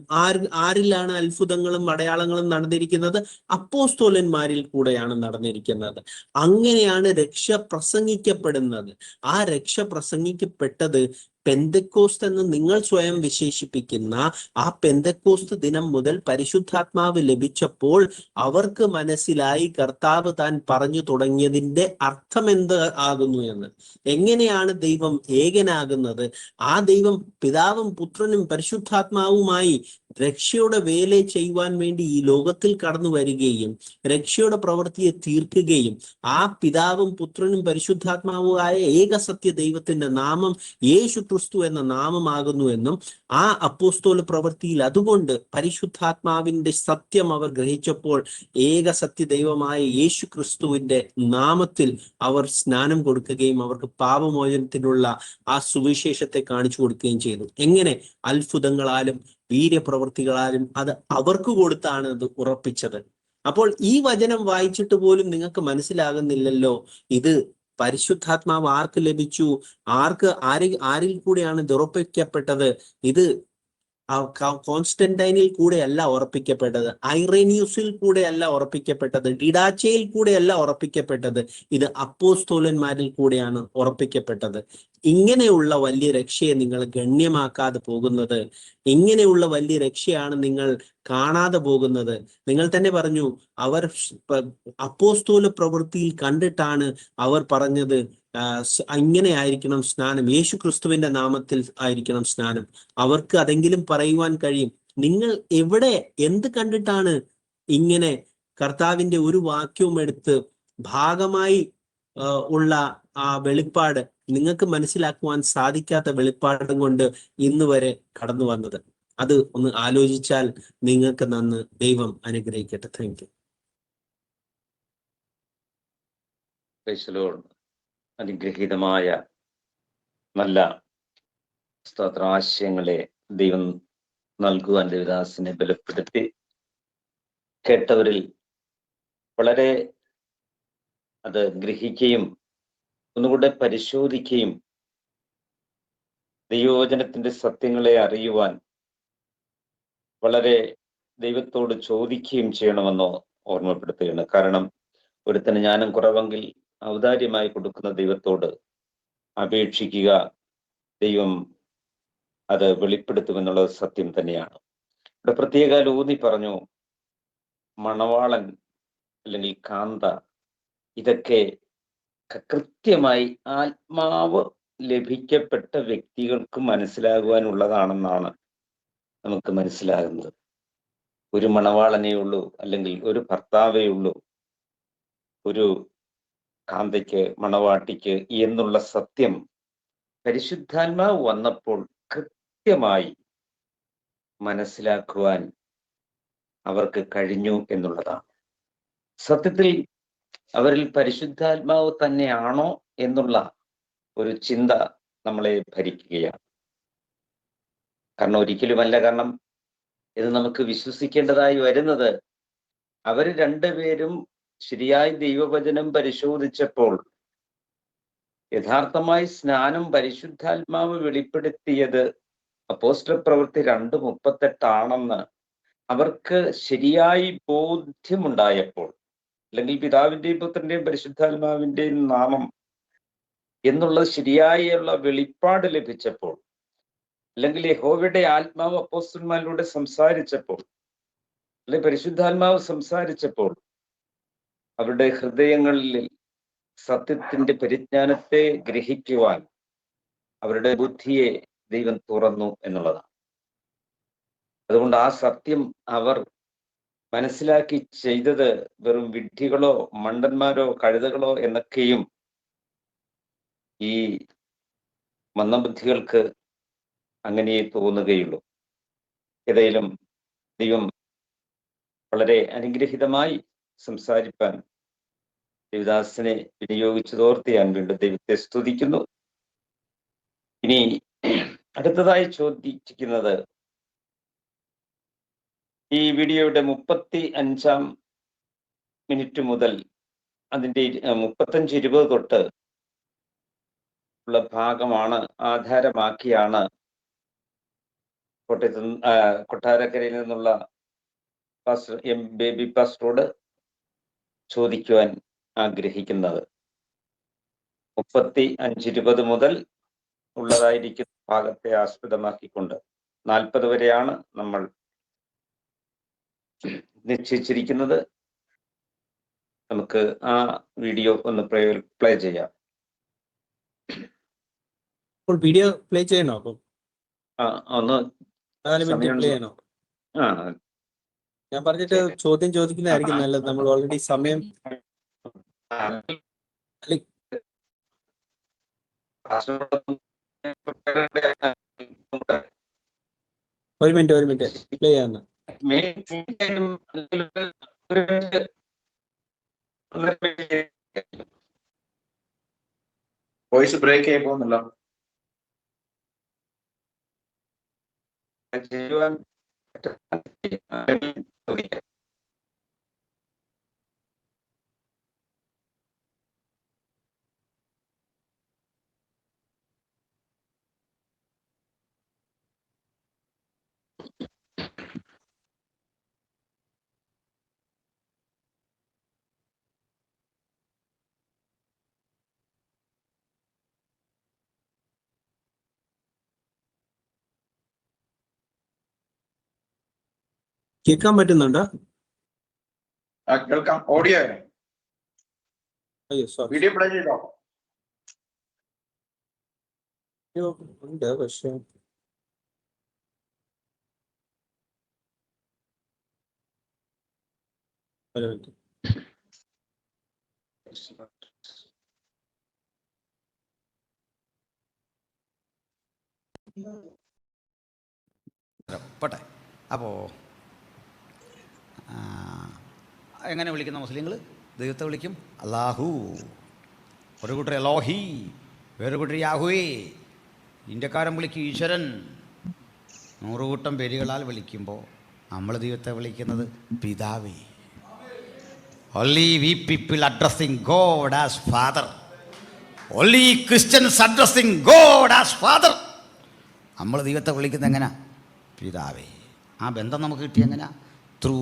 S4: ആരിലാണ് അത്ഭുതങ്ങളും അടയാളങ്ങളും നടന്നിരിക്കുന്നത്? അപ്പോസ്തോലന്മാരിൽ കൂടെയാണ് നടന്നിരിക്കുന്നത്. അങ്ങനെയാണ് രക്ഷ പ്രസംഗിക്കപ്പെടുന്നത്. ആ രക്ഷ പ്രസംഗിക്കപ്പെട്ടത് പെന്തക്കോസ്ത് എന്ന് നിങ്ങൾ സ്വയം വിശേഷിപ്പിക്കുന്ന ആ പെന്തക്കോസ്ത് ദിനം മുതൽ പരിശുദ്ധാത്മാവ് ലഭിച്ചപ്പോൾ അവർക്ക് മനസ്സിലായി കർത്താവ് താൻ പറഞ്ഞു തുടങ്ങിയതിന്റെ അർത്ഥം എന്ത് ആകുന്നു എന്ന്. എങ്ങനെയാണ് ദൈവം ഏകനാകുന്നത്? ആ ദൈവം പിതാവും പുത്രനും പരിശുദ്ധാത്മാവുമായി രക്ഷയുടെ വേല ചെയ്യുവാൻ വേണ്ടി ഈ ലോകത്തിൽ കടന്നു വരികയും രക്ഷയുടെ പ്രവൃത്തിയെ തീർക്കുകയും ആ പിതാവും പുത്രനും പരിശുദ്ധാത്മാവുമായ ഏകസത്യ ദൈവത്തിന്റെ നാമം യേശു ക്രിസ്തു എന്ന നാമമാകുന്നു എന്നും ആ അപ്പോസ്തോല പ്രവൃത്തിയിൽ അതുകൊണ്ട് പരിശുദ്ധാത്മാവിന്റെ സത്യം അവർ ഗ്രഹിച്ചപ്പോൾ ഏകസത്യ ദൈവമായ യേശു ക്രിസ്തുവിന്റെ നാമത്തിൽ അവർ സ്നാനം കൊടുക്കുകയും അവർക്ക് പാപമോചനത്തിനുള്ള ആ സുവിശേഷത്തെ കാണിച്ചു കൊടുക്കുകയും ചെയ്തു. എങ്ങനെ? അത്ഭുതങ്ങളാലും വീര്യപ്രവൃത്തികളാലും. അത് അവർക്ക് കൊടുത്താണ് അത് ഉറപ്പിച്ചത്. അപ്പോൾ ഈ വചനം വായിച്ചിട്ട് പോലും നിങ്ങൾക്ക് മനസ്സിലാകുന്നില്ലല്ലോ ഇത് പരിശുദ്ധാത്മാവ് ആർക്ക് ലഭിച്ചു, ആരിൽ കൂടെയാണ് ഇത് ഉറപ്പിക്കപ്പെട്ടത്? ഇത് കോൺസ്റ്റന്റൈനിൽ കൂടെയല്ല ഉറപ്പിക്കപ്പെട്ടത്, ഐറേനിയൂസിൽ കൂടെയല്ല ഉറപ്പിക്കപ്പെട്ടത്, ഡിഡാച്ചയിൽ കൂടെയല്ല ഉറപ്പിക്കപ്പെട്ടത്. ഇത് അപ്പോസ്തോലന്മാരിൽ കൂടെയാണ് ഉറപ്പിക്കപ്പെട്ടത്. ഇങ്ങനെയുള്ള വലിയ രക്ഷയെ നിങ്ങൾ ഗണ്യമാക്കാതെ പോകുന്നത്, ഇങ്ങനെയുള്ള വലിയ രക്ഷയാണ് നിങ്ങൾ കാണാതെ പോകുന്നത്. നിങ്ങൾ തന്നെ പറഞ്ഞു, അവർ അപ്പോസ്തോല പ്രവൃത്തിയിൽ കണ്ടിട്ടാണ് അവർ പറഞ്ഞത് ഇങ്ങനെ ആയിരിക്കണം സ്നാനം, യേശു ക്രിസ്തുവിന്റെ നാമത്തിൽ ആയിരിക്കണം സ്നാനം. അവർക്ക് അതെങ്കിലും പറയുവാൻ കഴിയും. നിങ്ങൾ എവിടെ എന്ത് കണ്ടിട്ടാണ് ഇങ്ങനെ കർത്താവിന്റെ ഒരു വാക്യവും എടുത്ത് ഭാഗമായി ഉള്ള ആ വെളിപ്പാട് നിങ്ങൾക്ക് മനസ്സിലാക്കുവാൻ സാധിക്കാത്ത വെളിപ്പാടും കൊണ്ട് ഇന്ന് വരെ കടന്നു വന്നത്? അത് ഒന്ന് ആലോചിച്ചാൽ നിങ്ങൾക്ക് നന്ന്. ദൈവം അനുഗ്രഹിക്കട്ടെ. Thank
S1: you. അനുഗ്രഹീതമായ നല്ല സ്തോത്രാശയങ്ങളെ ദൈവം നൽകുവാൻ ദേവദാസിനെ ബലപ്പെടുത്തി. കേട്ടവരിൽ വളരെ അത് ഗ്രഹിക്കുകയും ഒന്നുകൂടെ പരിശോധിക്കുകയും ദൈവവചനത്തിന്റെ സത്യങ്ങളെ അറിയുവാൻ വളരെ ദൈവത്തോട് ചോദിക്കുകയും ചെയ്യണമെന്നോ ഓർമ്മപ്പെടുത്തുകയാണ്. കാരണം ഒരുത്തന് ജ്ഞാനം കുറവെങ്കിൽ ഔദാര്യമായി കൊടുക്കുന്ന ദൈവത്തോട് അപേക്ഷിക്കുക, ദൈവം അത് വെളിപ്പെടുത്തുമെന്നുള്ളത് സത്യം തന്നെയാണ്. ഇവിടെ പ്രത്യേക ഊന്നി പറഞ്ഞു, മണവാളൻ അല്ലെങ്കിൽ കാന്ത, ഇതൊക്കെ കൃത്യമായി ആത്മാവ് ലഭിക്കപ്പെട്ട വ്യക്തികൾക്ക് മനസ്സിലാകുവാനുള്ളതാണെന്നാണ് നമുക്ക് മനസ്സിലാകുന്നത്. ഒരു മണവാളനേ ഉള്ളൂ, അല്ലെങ്കിൽ ഒരു ഭർത്താവേ ഉള്ളൂ ഒരു കാന്തയ്ക്ക്, മണവാട്ടിക്ക് എന്നുള്ള സത്യം പരിശുദ്ധാത്മാവ് വന്നപ്പോൾ കൃത്യമായി മനസ്സിലാക്കുവാൻ അവർക്ക് കഴിഞ്ഞു എന്നുള്ളതാണ്. സത്യത്തിൽ അവരിൽ പരിശുദ്ധാത്മാവ് തന്നെയാണോ എന്നുള്ള ഒരു ചിന്ത നമ്മളെ ഭരിക്കുകയാണ്. കാരണം ഒരിക്കലുമല്ല. കാരണം ഇത് നമുക്ക് വിശ്വസിക്കേണ്ടതായി വരുന്നത്, അവർ രണ്ടുപേരും ശരിയായി ദൈവവചനം പരിശോധിച്ചപ്പോൾ യഥാർത്ഥമായി സ്നാനം പരിശുദ്ധാത്മാവ് വെളിപ്പെടുത്തിയത് അപ്പോസ്തല പ്രവൃത്തി 2:38 അവർക്ക് ശരിയായി ബോധ്യമുണ്ടായപ്പോൾ, അല്ലെങ്കിൽ പിതാവിന്റെയും പുത്രന്റെയും പരിശുദ്ധാത്മാവിന്റെയും നാമം എന്നുള്ളത് ശരിയായുള്ള വെളിപ്പാട് ലഭിച്ചപ്പോൾ, അല്ലെങ്കിൽ യഹോവയുടെ ആത്മാവ് അപ്പോസ്തലന്മാരിലൂടെ സംസാരിച്ചപ്പോൾ, അല്ലെങ്കിൽ പരിശുദ്ധാത്മാവ് സംസാരിച്ചപ്പോൾ അവരുടെ ഹൃദയങ്ങളിൽ സത്യത്തിന്റെ പരിജ്ഞാനത്തെ ഗ്രഹിക്കുവാൻ അവരുടെ ബുദ്ധിയെ ദൈവം തുറന്നു എന്നുള്ളതാണ്. അതുകൊണ്ട് ആ സത്യം അവർ മനസ്സിലാക്കി ചെയ്തത് വെറും വിഡ്ഢികളോ മണ്ടന്മാരോ കഴുതകളോ എന്നൊക്കെയും ഈ മന്ദബുദ്ധികൾക്ക് അങ്ങനെ തോന്നുകയുള്ളൂ. ഏതായാലും ദൈവം വളരെ അനുഗ്രഹിതമായി സംസാരിപ്പാൻ ദേവദാസനെ വിനിയോഗിച്ചതോർത്ത് ഞാൻ വീണ്ടും ദൈവത്തെ സ്തുതിക്കുന്നു. ഇനി അടുത്തതായി ചോദിച്ചിരിക്കുന്നത്, ഈ വീഡിയോയുടെ 35-ാം മിനിറ്റ് മുതൽ അതിൻ്റെ 35-20 തൊട്ട് ഉള്ള ഭാഗമാണ് ആധാരമാക്കിയാണ് കൊട്ടാരക്കരയിൽ നിന്നുള്ള പാസ്റ്റർ എം ബേബി പാസ്റ്ററോട് ചോദിക്കുവാൻ ആഗ്രഹിക്കുന്നത്. 35-20 മുതൽ ഉള്ളതായിരിക്കുന്ന ഭാഗത്തെ ആസ്പദമാക്കിക്കൊണ്ട് 40 വരെയാണ് നമ്മൾ നിശ്ചയിച്ചിരിക്കുന്നത്. നമുക്ക് ആ വീഡിയോ ഒന്ന് പ്ലേ ചെയ്യാം.
S4: വീഡിയോ പ്ലേ ചെയ്യണോ? അപ്പം
S1: ഒന്ന്
S4: 4 മിനിറ്റ് പ്ലേ ചെയ്യണോ? ഞാൻ പറഞ്ഞിട്ട് ചോദ്യം ചോദിക്കുന്നതായിരിക്കും നല്ലത്. നമ്മൾ ഓൾറെഡി സമയം ഒരു മിനിറ്റ് പ്ലേ ചെയ്യാന്ന്.
S3: വോയിസ് ബ്രേക്ക് ആയി പോകുന്നില്ല.
S4: കേൾക്കാൻ പറ്റുന്നുണ്ടോ?
S3: കേൾക്കാം. ഓഡിയോ
S4: അയ്യോ സോറി,
S3: വീഡിയോ പ്ലേ ചെയ്തോ?
S4: ഉണ്ട് പക്ഷെ ഒരു മിനിറ്റ്.
S2: പോട്ടെ. അപ്പോൾ എങ്ങനെ വിളിക്കുന്ന മുസ്ലിങ്ങൾ? ദൈവത്തെ വിളിക്കും അല്ലാഹു, ഒരു കൂട്ടർ എലോഹി, വേറെ കൂട്ടർ യാഹുവേ, ഇന്ത്യക്കാരൻ വിളിക്കും ഈശ്വരൻ. 100 കൂട്ടം പേരുകളാൽ വിളിക്കുമ്പോൾ നമ്മൾ ദൈവത്തെ വിളിക്കുന്നത് പിതാവേ. Only we people addressing God as Father. Only Christians addressing God as Father. നമ്മൾ ദൈവത്തെ വിളിക്കുന്നത് എങ്ങനെയാ? പിതാവേ. ആ ബന്ധം നമുക്ക് കിട്ടിയ എങ്ങനെയാ? Through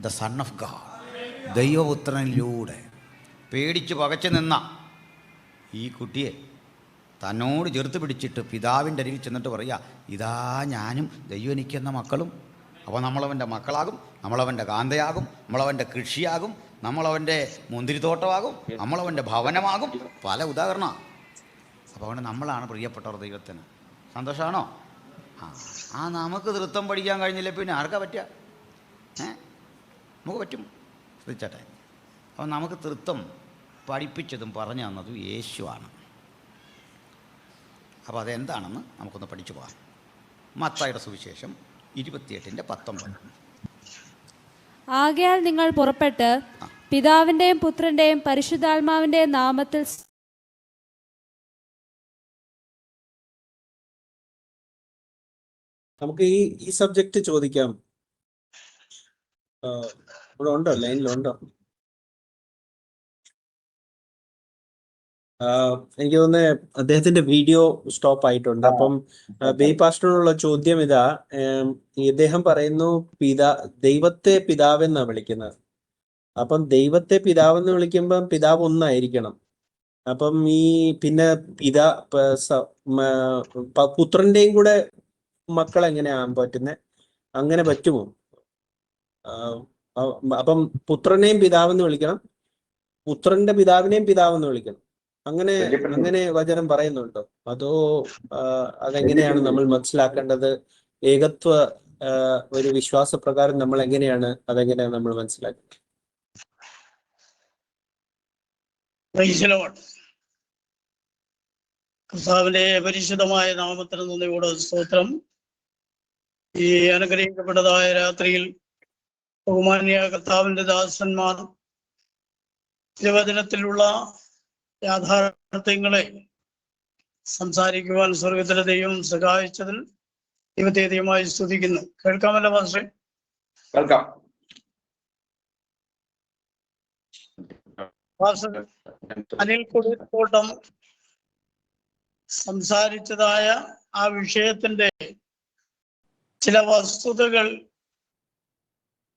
S2: the son of God, ദൈവപുത്രനിലൂടെ. പേടിച്ച് പകച്ചു നിന്ന ഈ കുട്ടിയെ തന്നോട് ചേർത്ത് പിടിച്ചിട്ട് പിതാവിൻ്റെ അരികിൽ ചെന്നിട്ട് പറയുക, ഇതാ ഞാനും ദൈവം എനിക്കെന്ന മക്കളും. അപ്പോൾ നമ്മളവൻ്റെ മക്കളാകും, നമ്മളവൻ്റെ കാന്തയാകും, നമ്മളവൻ്റെ കൃഷിയാകും, നമ്മളവൻ്റെ മുന്തിരിത്തോട്ടമാകും, നമ്മളവൻ്റെ ഭവനമാകും. പല ഉദാഹരണമാണ്. അപ്പോൾ അതുകൊണ്ട് നമ്മളാണ് പ്രിയപ്പെട്ടവർ ദൈവത്തിന്. സന്തോഷമാണോ? ആ നമുക്ക് നൃത്തം പഠിക്കാൻ കഴിഞ്ഞില്ല പിന്നെ ആർക്കാ പറ്റുക? നമുക്ക് പറ്റും. ശ്രദ്ധിച്ചട്ടെ. അപ്പോൾ നമുക്ക് നൃത്തം പഠിപ്പിച്ചതും പറഞ്ഞു തന്നതും യേശുവാണ്. അപ്പോൾ അതെന്താണെന്ന് നമുക്കൊന്ന് പഠിച്ചു പോകാം. മത്തായിയുടെ സുവിശേഷം 28:19.
S5: ആകയാൽ നിങ്ങൾ പുറപ്പെട്ട് പിതാവിന്റെയും പുത്രന്റെയും പരിശുദ്ധാത്മാവിന്റെയും നാമത്തിൽ
S4: നമുക്ക് ഈ സബ്ജക്റ്റ് ചോദിക്കാം. ഇവിടെ ഉണ്ടോ? ലൈനിലുണ്ടോ? എനിക്ക് തോന്നുന്നത് അദ്ദേഹത്തിന്റെ വീഡിയോ സ്റ്റോപ്പ് ആയിട്ടുണ്ട്. അപ്പം ബേബി പാസ്റ്ററിനുള്ള ചോദ്യം ഇതാ. ഇദ്ദേഹം പറയുന്നു ദൈവത്തെ പിതാവെന്നാ വിളിക്കുന്നത്. അപ്പം ദൈവത്തെ പിതാവെന്ന് വിളിക്കുമ്പം പിതാവ് ഒന്നായിരിക്കണം. അപ്പം പിന്നെ പുത്രന്റെയും കൂടെ മക്കൾ എങ്ങനെയാകാൻ പറ്റുന്നത്? അങ്ങനെ പറ്റുമോ? അപ്പം പുത്രനെയും പിതാവെന്ന് വിളിക്കണം, പുത്രന്റെ പിതാവിനെയും പിതാവെന്ന് വിളിക്കണം. അങ്ങനെ
S3: വല്യപ്പൻ
S4: അങ്ങനെ വചനം പറയുന്നുണ്ടോ? അതോ അതെങ്ങനെയാണ് നമ്മൾ മനസ്സിലാക്കേണ്ടത്? ഏകത്വ ഒരു വിശ്വാസപ്രകാരം നമ്മൾ എങ്ങനെയാണ് അതെങ്ങനെയാണ് നമ്മൾ മനസ്സിലാക്കുന്നത്?
S6: കർത്താവിന്റെ പരിശുദ്ധമായ നാമത്തിന് നന്ദിയോടെ സ്തോത്രം. ഈ അനുഗ്രഹിക്കപ്പെട്ടതായ രാത്രിയിൽ ബഹുമാന്യ കർത്താവിന്റെ ദാസന്മാർ തിരുവചനത്തിലുള്ള യാഥാർത്ഥ്യങ്ങളെ സംസാരിക്കുവാൻ സ്വർഗത്തിലെ ദൈവം സഹായിച്ചതിൽ ദൈവത്തെ അധികമായി സ്തുതിക്കുന്നു. കേൾക്കാമല്ലോ പാസ്റ്ററെ?
S3: കേൾക്കാം.
S6: പാസ്റ്റർ അനിൽ കൊടിത്തോട്ടം സംസാരിച്ചതായ ആ വിഷയത്തിന്റെ ചില വസ്തുതകൾ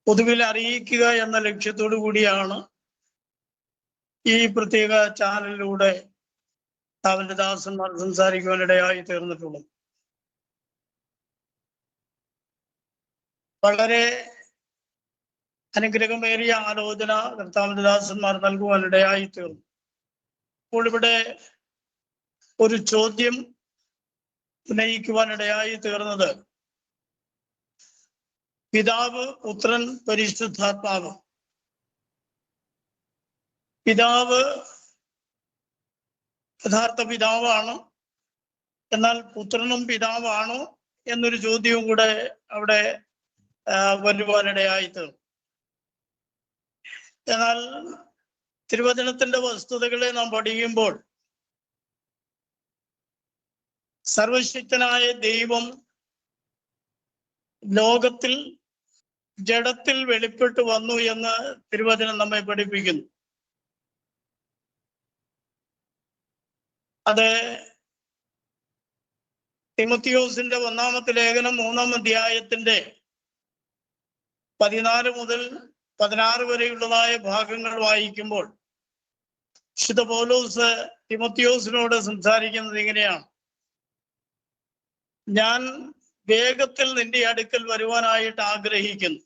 S6: പൊതുവിൽ അറിയിക്കുക എന്ന ലക്ഷ്യത്തോടു കൂടിയാണ് ഈ പ്രത്യേക ചാനലിലൂടെ അവന്റെ ദാസന്മാർ സംസാരിക്കുവാനിടയായി തീർന്നിട്ടുള്ളത്. വളരെ അനുഗ്രഹമേറിയ ആലോചന കർത്താവിന്റെ ദാസന്മാർ നൽകുവാനിടയായി തീർന്നു. അപ്പോൾ ഇവിടെ ഒരു ചോദ്യം ഉന്നയിക്കുവാനിടയായി തീർന്നത് പിതാവ്, പുത്രൻ, പരിശുദ്ധാത്മാവ്. പിതാവ് യഥാർത്ഥ പിതാവാണ്, എന്നാൽ പുത്രനും പിതാവാണോ എന്നൊരു ചോദ്യവും കൂടെ അവിടെ വരുവാനിടയായി തീർന്നു. എന്നാൽ തിരുവചനത്തിന്റെ വസ്തുതകളെ നാം പഠിക്കുമ്പോൾ സർവശക്തനായ ദൈവം ലോകത്തിൽ ജഡത്തിൽ വെളിപ്പെട്ടു വന്നു എന്ന് തിരുവചനം നമ്മെ പഠിപ്പിക്കുന്നു. അത് തിമോത്തിയോസിന്റെ 1-ാമത്തെ ലേഖനം 3-ാം അധ്യായത്തിന്റെ 14 മുതൽ 16 വരെയുള്ളതായ ഭാഗങ്ങൾ വായിക്കുമ്പോൾ വിശുദ്ധ പൗലോസ് തിമോത്തിയോസിനോട് സംസാരിക്കുന്നത് ഇങ്ങനെയാണ്: ഞാൻ വേഗത്തിൽ നിന്റെ അടുക്കൽ വരുവാനായിട്ട് ആഗ്രഹിക്കുന്നു.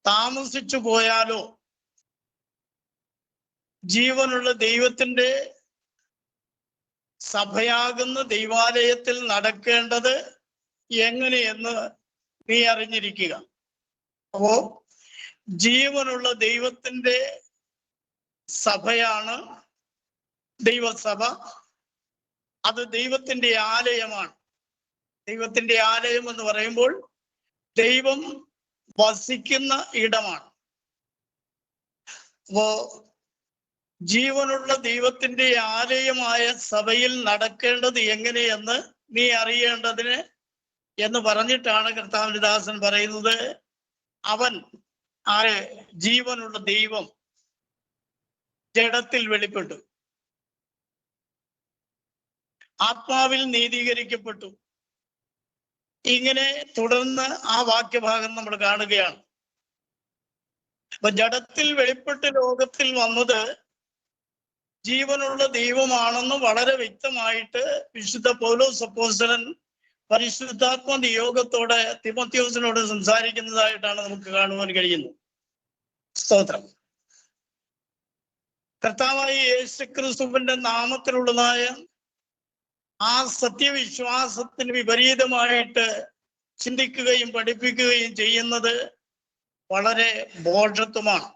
S6: താമസിച്ചു പോയാലോ ജീവനുള്ള ദൈവത്തിന്റെ സഭയാകുന്ന ദൈവാലയത്തിൽ നടക്കേണ്ടത് എങ്ങനെയെന്ന് നീ അറിഞ്ഞിരിക്കുക. അപ്പോ ജീവനുള്ള ദൈവത്തിന്റെ സഭയാണ് ദൈവസഭ. അത് ദൈവത്തിന്റെ ആലയമാണ്. ദൈവത്തിന്റെ ആലയം എന്ന് പറയുമ്പോൾ ദൈവം വസിക്കുന്ന ഇടമാണ്. അപ്പോ ജീവനുള്ള ദൈവത്തിന്റെ ആലയമായ സഭയിൽ നടക്കേണ്ടത് എങ്ങനെയെന്ന് നീ അറിയേണ്ടതിന് എന്ന് പറഞ്ഞിട്ടാണ് കർത്താവിന്റെ ദാസൻ പറയുന്നത്. അവൻ ആരെ? ജീവനുള്ള ദൈവം ജഡത്തിൽ വെളിപ്പെട്ടു, ആത്മാവിൽ നീതീകരിക്കപ്പെട്ടു. ഇങ്ങനെ തുടർന്ന് ആ വാക്യഭാഗം നമ്മൾ കാണുകയാണ്. അപ്പൊ ജഡത്തിൽ വെളിപ്പെട്ട് ലോകത്തിൽ വന്നത് ജീവനുള്ള ദൈവമാണെന്ന് വളരെ വ്യക്തമായിട്ട് വിശുദ്ധ പൗലോസ് അപ്പോസ്തലൻ പരിശുദ്ധാത്മ നിയോഗത്തോടെ തിമോത്തിയോസിനോട് സംസാരിക്കുന്നതായിട്ടാണ് നമുക്ക് കാണുവാൻ കഴിയുന്നത്. സ്തോത്രം. കർത്താവായ യേശുക്രിസ്തുവിന്റെ നാമത്തിലുള്ളതായ ആ സത്യവിശ്വാസത്തിന് വിപരീതമായിട്ട് ചിന്തിക്കുകയും പഠിപ്പിക്കുകയും ചെയ്യുന്നത് വളരെ ബോധത്വമാണ്.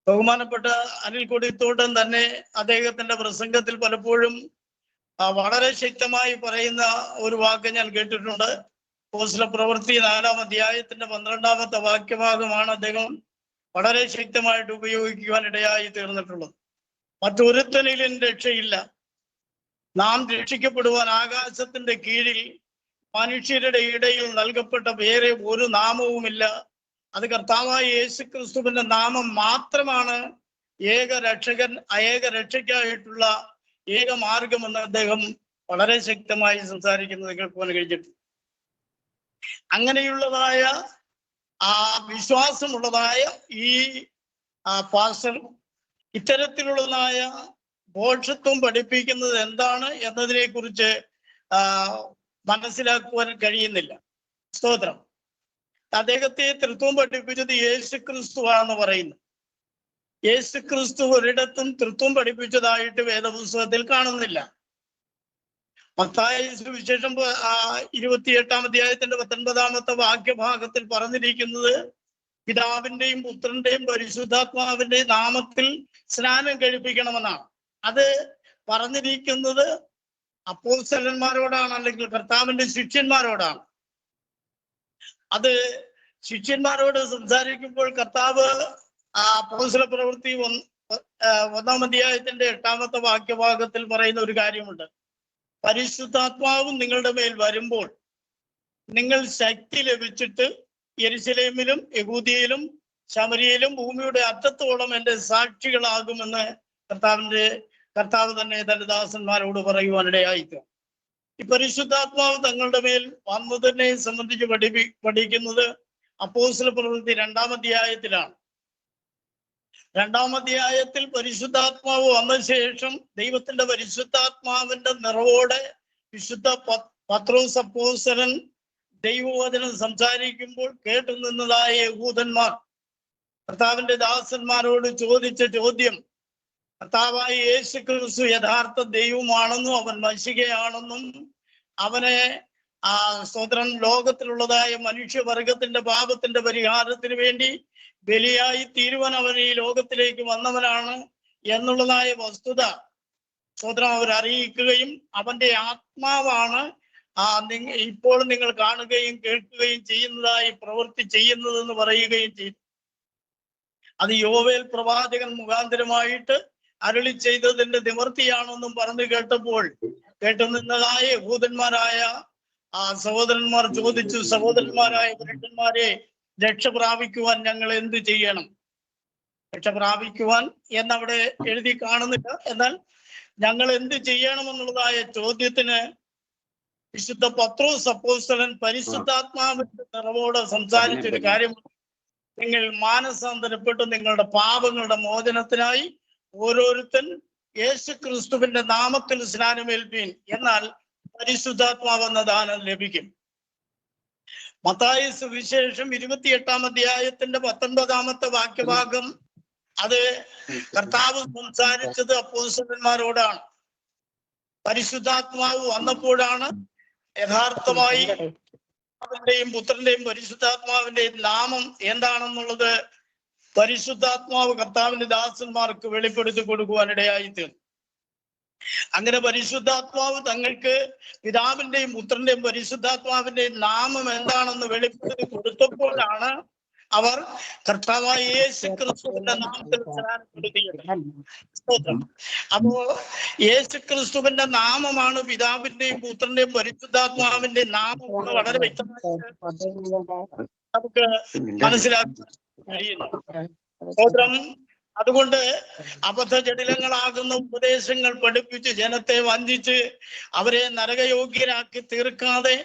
S6: ബഹുമാനപ്പെട്ട അനിൽ കൊടിത്തോട്ടൻ തന്നെ അദ്ദേഹത്തിന്റെ പ്രസംഗത്തിൽ പലപ്പോഴും വളരെ ശക്തമായി പറയുന്ന ഒരു വാക്ക് ഞാൻ കേട്ടിട്ടുണ്ട്. അപ്പോസ്തല പ്രവൃത്തി 4-ാം അധ്യായത്തിന്റെ 12-ാമത്തെ വാക്യഭാഗമാണ് അദ്ദേഹം വളരെ ശക്തമായിട്ട് ഉപയോഗിക്കുവാൻ ഇടയായി തീർന്നിട്ടുള്ളത്. മറ്റൊരുത്തനിലും രക്ഷയില്ല. നാം രക്ഷിക്കപ്പെടുവാൻ ആകാശത്തിന്റെ കീഴിൽ മനുഷ്യരുടെ ഇടയിൽ നൽകപ്പെട്ട വേറെ ഒരു നാമവുമില്ല. അത് കർത്താവായ യേശുക്രിസ്തുവിന്റെ നാമം മാത്രമാണ് ഏക രക്ഷയ്ക്കായിട്ടുള്ള ഏക മാർഗമെന്ന് അദ്ദേഹം വളരെ ശക്തമായി സംസാരിക്കുന്നത് കേൾക്കുവാൻ കഴിഞ്ഞിട്ടുണ്ട്. അങ്ങനെയുള്ളതായ ആ വിശ്വാസമുള്ളതായ ഈ പാസ്റ്റർ ഇത്തരത്തിലുള്ളതായ ബോധത്വം പഠിപ്പിക്കുന്നത് എന്താണ് എന്നതിനെ കുറിച്ച് മനസ്സിലാക്കുവാൻ കഴിയുന്നില്ല. സ്തോത്രം. അദ്ദേഹത്തെ തൃത്വം പഠിപ്പിച്ചത് യേശുക്രിസ്തുവാണെന്ന് പറയുന്നു. യേശു ക്രിസ്തു ഒരിടത്തും തൃത്വം പഠിപ്പിച്ചതായിട്ട് വേദപുസ്തകത്തിൽ കാണുന്നില്ല. മത്തായി സുവിശേഷം 28-ാം അധ്യായത്തിന്റെ 19-ാമത്തെ വാക്യഭാഗത്തിൽ പറഞ്ഞിരിക്കുന്നത് പിതാവിന്റെയും പുത്രന്റെയും പരിശുദ്ധാത്മാവിന്റെയും നാമത്തിൽ സ്നാനം കഴിപ്പിക്കണമെന്നാണ്. അത് പറഞ്ഞിരിക്കുന്നത് അപ്പോസ്തലന്മാരോടാണ്, അല്ലെങ്കിൽ കർത്താവിന്റെ ശിഷ്യന്മാരോടാണ്. അത് ശിഷ്യന്മാരോട് സംസാരിക്കുമ്പോൾ കർത്താവ് അപ്പോസ്തല പ്രവൃത്തി 1-ാം അധ്യായത്തിന്റെ 8-ാമത്തെ വാക്യഭാഗത്തിൽ പറയുന്ന ഒരു കാര്യമുണ്ട്. പരിശുദ്ധാത്മാവും നിങ്ങളുടെ മേൽ വരുമ്പോൾ നിങ്ങൾ ശക്തി ലഭിച്ചിട്ട് യെരുശലേമിലും യഹൂദിയയിലും ശമരിയയിലും ഭൂമിയുടെ അറ്റത്തോളം എൻ്റെ സാക്ഷികളാകുമെന്ന് കർത്താവ് തന്നെ തന്റെ ദാസന്മാരോട് പറയുവാനിടയായിക്കും. ഈ പരിശുദ്ധാത്മാവ് തങ്ങളുടെ മേൽ വന്നതിനെ സംബന്ധിച്ച് പഠിക്കുന്നത് അപ്പോസ്തല പ്രവൃത്തി 2-ാം അധ്യായത്തിലാണ്. 2-ാം അധ്യായത്തിൽ പരിശുദ്ധാത്മാവ് വന്ന ശേഷം ദൈവത്തിന്റെ പരിശുദ്ധാത്മാവിന്റെ നിറവോടെ വിശുദ്ധ പത്രോസ് അപ്പോസ്തലൻ ദൈവവചനം സംസാരിക്കുമ്പോൾ കേട്ടു നിന്നതായ യഹൂദന്മാർ കർത്താവിന്റെ ദാസന്മാരോട് ചോദിച്ച ചോദ്യം, കർത്താവായ യേശു ക്രിസ്തു യഥാർത്ഥ ദൈവമാണെന്നും അവൻ മശികയാണെന്നും അവനെ സ്തോത്രം ലോകത്തിലുള്ളതായ മനുഷ്യവർഗത്തിന്റെ പാപത്തിന്റെ പരിഹാരത്തിന് വേണ്ടി ബലിയായി തീരുവാൻ അവൻ ഈ ലോകത്തിലേക്ക് വന്നവനാണ് എന്നുള്ളതായ വസ്തുത സ്തോത്രം അവർ അറിയിക്കുകയും അവന്റെ ആത്മാവാണ് ഇപ്പോൾ നിങ്ങൾ കാണുകയും കേൾക്കുകയും ചെയ്യുന്നതായി പ്രവൃത്തി ചെയ്യുന്നതെന്ന് പറയുകയും ചെയ്തു. അത് യോവേൽ പ്രവാചകൻ മുഖാന്തരമായിട്ട് അരുളി ചെയ്തതിന്റെ നിവൃത്തിയാണെന്നും പറഞ്ഞു കേട്ടു നിന്നതായ യഹൂദന്മാരായ സഹോദരന്മാർ ചോദിച്ചു, സഹോദരന്മാരായ പുരുഷന്മാരെ, രക്ഷ പ്രാപിക്കുവാൻ ഞങ്ങൾ എന്ത് ചെയ്യണം? രക്ഷ പ്രാപിക്കുവാൻ എന്നവിടെ എഴുതി കാണുന്നില്ല. എന്നാൽ ഞങ്ങൾ എന്ത് ചെയ്യണമെന്നുള്ളതായ ചോദ്യത്തിന് വിശുദ്ധ പത്രോസ് അപ്പോസ്തലൻ പരിശുദ്ധാത്മാവിന്റെ നിറവോടെ സംസാരിച്ചൊരു കാര്യം, നിങ്ങൾ മാനസാന്തരപ്പെട്ട് നിങ്ങളുടെ പാപങ്ങളുടെ മോചനത്തിനായി ഓരോരുത്തൻ യേശു ക്രിസ്തുവിന്റെ നാമത്തിൽ സ്നാനമേൽപ്പീൻ, എന്നാൽ പരിശുദ്ധാത്മാവെന്ന ദാനം ലഭിക്കും. മത്തായി സുവിശേഷം 28-ാം അധ്യായത്തിന്റെ 19-ാമത്തെ വാക്യഭാഗം അത് കർത്താവ് സംസാരിച്ചത് അപ്പോസ്തലന്മാരോടാണ്. പരിശുദ്ധാത്മാവ് വന്നപ്പോഴാണ് യഥാർത്ഥമായി പിതാവിന്റെയും പുത്രന്റെയും പരിശുദ്ധാത്മാവിന്റെയും നാമം എന്താണെന്നുള്ളത് പരിശുദ്ധാത്മാവ് കർത്താവിന്റെ ദാസന്മാർക്ക് വെളിപ്പെടുത്തി കൊടുക്കുവാനിടയായി തീർന്നു. അങ്ങനെ പരിശുദ്ധാത്മാവ് തങ്ങൾക്ക് പിതാവിന്റെയും പുത്രന്റെയും പരിശുദ്ധാത്മാവിന്റെയും നാമം എന്താണെന്ന് വെളിപ്പെടുത്തി കൊടുത്തപ്പോഴാണ് അവർ കർത്താവായ യേശു ക്രിസ്തുവിന്റെ നാമത്തിൽ സ്നാനപ്പെടുത്തിയത്. അപ്പോ യേശു ക്രിസ്തുവിന്റെ നാമമാണ് പിതാവിന്റെയും പുത്രന്റെയും പരിശുദ്ധാത്മാവിന്റെയും നാമം എന്ന് വളരെ വ്യക്തമായി നമുക്ക് മനസ്സിലാക്കാൻ കഴിയുന്നു. സ്തോത്രം. അതുകൊണ്ട് അബദ്ധജടിലങ്ങളാകുന്ന ഉപദേശങ്ങൾ പഠിപ്പിച്ച് ജനത്തെ വഞ്ചിച്ച് അവരെ നരകയോഗ്യരാക്കി തീർക്കാതെ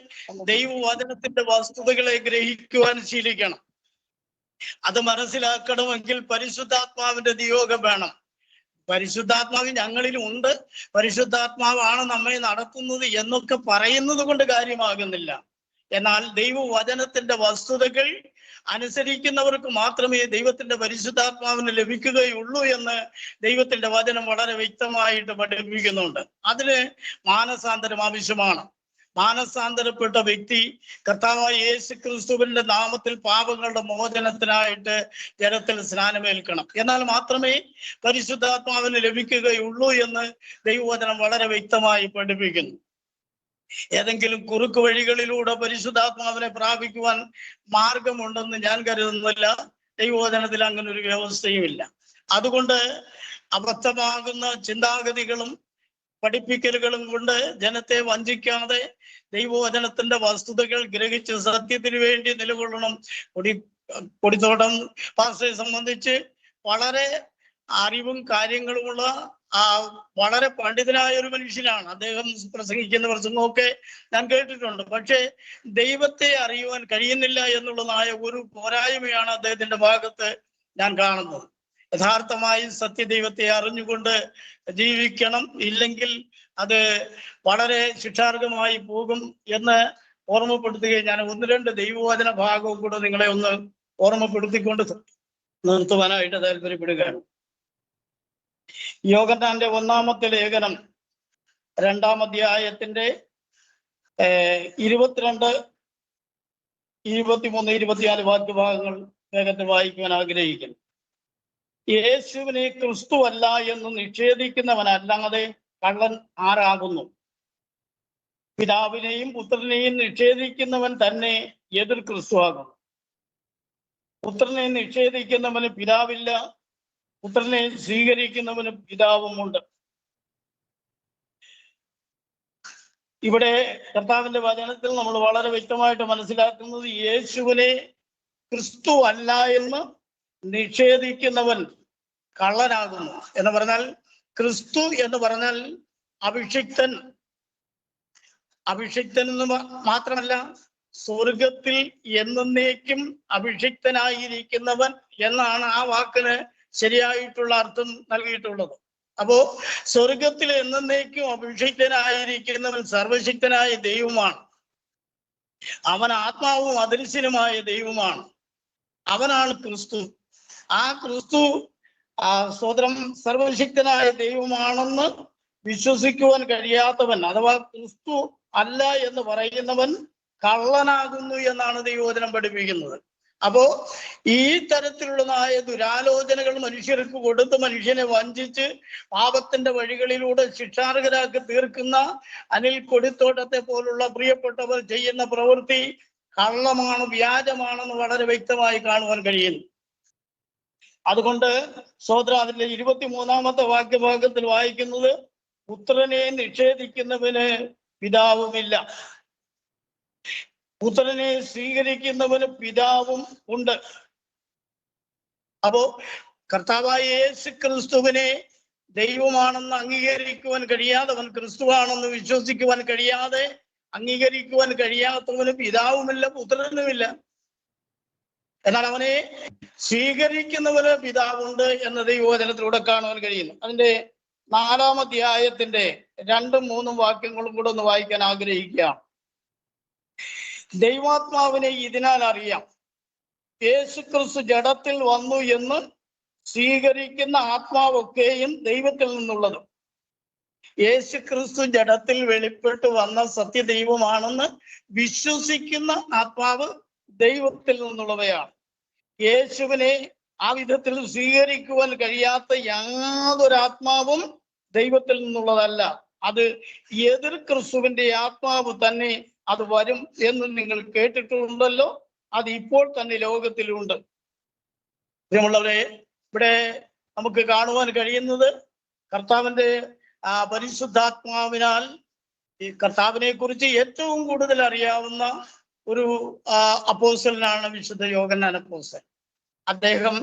S6: ദൈവവചനത്തിന്റെ വസ്തുതകളെ ഗ്രഹിക്കുവാൻ ശീലിക്കണം. അത് മനസ്സിലാക്കണമെങ്കിൽ പരിശുദ്ധാത്മാവിന്റെ നിയോഗം വേണം. പരിശുദ്ധാത്മാവ് ഞങ്ങളിലും ഉണ്ട്, പരിശുദ്ധാത്മാവാണ് നമ്മെ നടത്തുന്നത് എന്നൊക്കെ പറയുന്നത് കൊണ്ട് കാര്യമാകുന്നില്ല. എന്നാൽ ദൈവവചനത്തിന്റെ വസ്തുതകൾ അനുസരിക്കുന്നവർക്ക് മാത്രമേ ദൈവത്തിന്റെ പരിശുദ്ധാത്മാവിന് ലഭിക്കുകയുള്ളൂ എന്ന് ദൈവത്തിന്റെ വചനം വളരെ വ്യക്തമായിട്ട് പഠിപ്പിക്കുന്നുണ്ട്. അതിന് മാനസാന്തരം ആവശ്യമാണ്. മാനസാന്തരപ്പെട്ട വ്യക്തി കർത്താവായ യേശു ക്രിസ്തുവിന്റെ നാമത്തിൽ പാപങ്ങളുടെ മോചനത്തിനായിട്ട് ജലത്തിൽ സ്നാനമേൽക്കണം. എന്നാൽ മാത്രമേ പരിശുദ്ധാത്മാവിന് ലഭിക്കുകയുള്ളൂ എന്ന് ദൈവവചനം വളരെ വ്യക്തമായി പഠിപ്പിക്കുന്നു. ഏതെങ്കിലും കുറുക്ക് വഴികളിലൂടെ പരിശുദ്ധാത്മാവിനെ പ്രാപിക്കുവാൻ മാർഗമുണ്ടെന്ന് ഞാൻ കരുതുന്നില്ല. ദൈവവചനത്തിൽ അങ്ങനെ ഒരു വ്യവസ്ഥയുമില്ല. അതുകൊണ്ട് അബദ്ധമാകുന്ന ചിന്താഗതികളും പഠിപ്പിക്കലുകളും കൊണ്ട് ജനത്തെ വഞ്ചിക്കാതെ ദൈവവചനത്തിന്റെ വസ്തുതകൾ ഗ്രഹിച്ച് സത്യത്തിന് വേണ്ടി നിലകൊള്ളണം. കൊടിത്തോട്ടം പാസ്റ്ററെ സംബന്ധിച്ച് വളരെ അറിവും കാര്യങ്ങളുമുള്ള വളരെ പണ്ഡിതനായ ഒരു മനുഷ്യനാണ്. അദ്ദേഹം പ്രസംഗിക്കുന്ന പ്രസംഗമൊക്കെ ഞാൻ കേട്ടിട്ടുണ്ട്. പക്ഷേ ദൈവത്തെ അറിയുവാൻ കഴിയുന്നില്ല എന്നുള്ളതായ ഒരു പോരായ്മയാണ് അദ്ദേഹത്തിന്റെ ഭാഗത്ത് ഞാൻ കാണുന്നത്. യഥാർത്ഥമായി സത്യദൈവത്തെ അറിഞ്ഞുകൊണ്ട് ജീവിക്കണം, ഇല്ലെങ്കിൽ അത് വളരെ ശിക്ഷാർഹമായി പോകും എന്ന് ഓർമ്മപ്പെടുത്തുകയും ഞാൻ 1-2 ദൈവവചന ഭാഗവും കൂടെ നിങ്ങളെ ഒന്ന് ഓർമ്മപ്പെടുത്തിക്കൊണ്ട് നിർത്തുവാനായിട്ട് താല്പര്യപ്പെടുകയാണ്. യോഹന്നാന്റെ ഒന്നാമത്തെ ലേഖനം 2-ാം അധ്യായത്തിന്റെ 22, 23, 24 വാക്യഭാഗങ്ങൾ വേഗത്തിൽ വായിക്കുവാൻ ആഗ്രഹിക്കുന്നു. യേശുവിനെ ക്രിസ്തുവല്ല എന്ന് നിഷേധിക്കുന്നവനല്ലാതെ കള്ളൻ ആരാകുന്നു? പിതാവിനെയും പുത്രനെയും നിഷേധിക്കുന്നവൻ തന്നെ എതിർ ക്രിസ്തുവാകുന്നു. പുത്രനെ നിഷേധിക്കുന്നവന് പിതാവില്ല, പുത്രനെ സ്വീകരിക്കുന്നവന് പിതാവുമുണ്ട്. ഇവിടെ കർത്താവിന്റെ വചനത്തിൽ നമ്മൾ വളരെ വ്യക്തമായിട്ട് മനസ്സിലാക്കുന്നത്, യേശുവിനെ ക്രിസ്തു അല്ല എന്ന് നിഷേധിക്കുന്നവൻ കള്ളനാകുന്നു എന്ന് പറഞ്ഞാൽ, ക്രിസ്തു എന്ന് പറഞ്ഞാൽ അഭിഷിക്തൻ. അഭിഷിക്തൻ എന്ന് മാത്രമല്ല, സ്വർഗത്തിൽ എന്നേക്കും അഭിഷിക്തനായിരിക്കുന്നവൻ എന്നാണ് ആ വാക്കിന് ശരിയായിട്ടുള്ള അർത്ഥം നൽകിയിട്ടുള്ളത്. അപ്പോ സ്വർഗത്തിൽ എന്നേക്കും അഭിഷിക്തനായിരിക്കുന്നവൻ സർവശക്തനായ ദൈവമാണ്. അവൻ ആത്മാവും അദൃശ്യനുമായ ദൈവമാണ്. അവനാണ് ക്രിസ്തു. ആ ക്രിസ്തു സ്വതന്ത്രം സർവശക്തനായ ദൈവമാണെന്ന് വിശ്വസിക്കുവാൻ കഴിയാത്തവൻ, അഥവാ ക്രിസ്തു അല്ല എന്ന് പറയുന്നവൻ കള്ളനാകുന്നു എന്നാണ് ദൈവവചനം പഠിപ്പിക്കുന്നത്. അപ്പോ ഈ തരത്തിലുള്ളതായ ദുരാലോചനകൾ മനുഷ്യർക്ക് കൊടുത്ത് മനുഷ്യനെ വഞ്ചിച്ച് പാപത്തിന്റെ വഴികളിലൂടെ ശിക്ഷാർഹരാക്കി തീർക്കുന്ന അനിൽ കൊടിത്തോട്ടത്തെ പോലുള്ള പ്രിയപ്പെട്ടവർ ചെയ്യുന്ന പ്രവൃത്തി കള്ളമാണ്, വ്യാജമാണെന്ന് വളരെ വ്യക്തമായി കാണുവാൻ കഴിയുന്നു. അതുകൊണ്ട് അതിന്റെ 23-ാമത്തെ വാക്യഭാഗത്തിൽ വായിക്കുന്നത്, പുത്രനെ നിഷേധിക്കുന്നവന് പിതാവുമില്ല, പുത്രനെ സ്വീകരിക്കുന്നവന് പിതാവും ഉണ്ട്. അപ്പോ കർത്താവായ യേശു ക്രിസ്തുവിനെ ദൈവമാണെന്ന് അംഗീകരിക്കുവാൻ കഴിയാതെ, അവൻ ക്രിസ്തുവാണെന്ന് വിശ്വസിക്കുവാൻ കഴിയാതെ അംഗീകരിക്കുവാൻ കഴിയാത്തവന് പിതാവുമില്ല, പുത്രനുമില്ല. എന്നാൽ അവനെ സ്വീകരിക്കുന്നവന് പിതാവുണ്ട് എന്ന് ദൈവവചനത്തിലൂടെ കാണുവാൻ കഴിയുന്നു. അതിന്റെ 4-ാം അധ്യായത്തിന്റെ 2-ഉം 3-ഉം വാക്യങ്ങളും കൂടെ ഒന്ന് വായിക്കാൻ ആഗ്രഹിക്കുകയാണ്. ദൈവാത്മാവിനെ ഇതിനാൽ അറിയാം, യേശുക്രിസ്തു ജഡത്തിൽ വന്നു എന്ന് സ്വീകരിക്കുന്ന ആത്മാവൊക്കെയും ദൈവത്തിൽ നിന്നുള്ളതും, യേശുക്രിസ്തു ജഡത്തിൽ വെളിപ്പെട്ട് വന്ന സത്യദൈവമാണെന്ന് വിശ്വസിക്കുന്ന ആത്മാവ് ദൈവത്തിൽ നിന്നുള്ളവയാണ്. യേശുവിനെ ആ വിധത്തിൽ സ്വീകരിക്കുവാൻ കഴിയാത്ത യാതൊരു ആത്മാവും ദൈവത്തിൽ നിന്നുള്ളതല്ല. അത് എതിർ ക്രിസ്തുവിന്റെ ആത്മാവ് തന്നെ അത് വരും എന്ന് നിങ്ങൾ കേട്ടിട്ടുണ്ടല്ലോ. അത് ഇപ്പോൾ തന്നെ ലോകത്തിലുണ്ട്. പ്രിയമുള്ളവരെ, ഇവിടെ നമുക്ക് കാണുവാൻ കഴിയുന്നത് കർത്താവിന്റെ പരിശുദ്ധാത്മാവിനാൽ ഈ കർത്താവിനെ കുറിച്ച് ഏറ്റവും കൂടുതൽ അറിയാവുന്ന ഒരു അപ്പോസ്തലനാണ് വിശുദ്ധ യോഹന്നാൻ അപ്പോസ്തലൻ. അദ്ദേഹം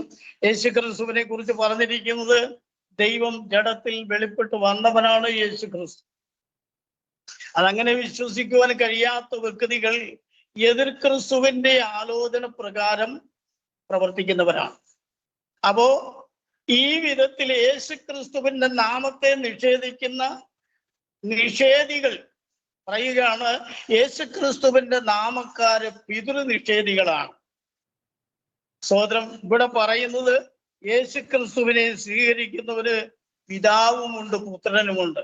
S6: യേശുക്രിസ്തുവിനെ കുറിച്ച് പറഞ്ഞിരിക്കുന്നത്, ദൈവം ജഡത്തിൽ വെളിപ്പെട്ട് വന്നവനാണ് യേശുക്രിസ്തു. അതങ്ങനെ വിശ്വസിക്കുവാൻ കഴിയാത്ത വ്യക്തികൾ എതിർ ക്രിസ്തുവിന്റെ ആലോചന പ്രകാരം പ്രവർത്തിക്കുന്നവരാണ്. അപ്പോ ഈ വിധത്തിൽ യേശുക്രിസ്തുവിന്റെ നാമത്തെ നിഷേധിക്കുന്ന നിഷേധികൾ പറയുകയാണ്, യേശുക്രിസ്തുവിന്റെ നാമക്കാര് പിതൃ നിഷേധികളാണ്. സഹോദരം, ഇവിടെ പറയുന്നത് യേശുക്രിസ്തുവിനെ സ്വീകരിക്കുന്നവര് പിതാവുമുണ്ട്, പുത്രനുമുണ്ട്.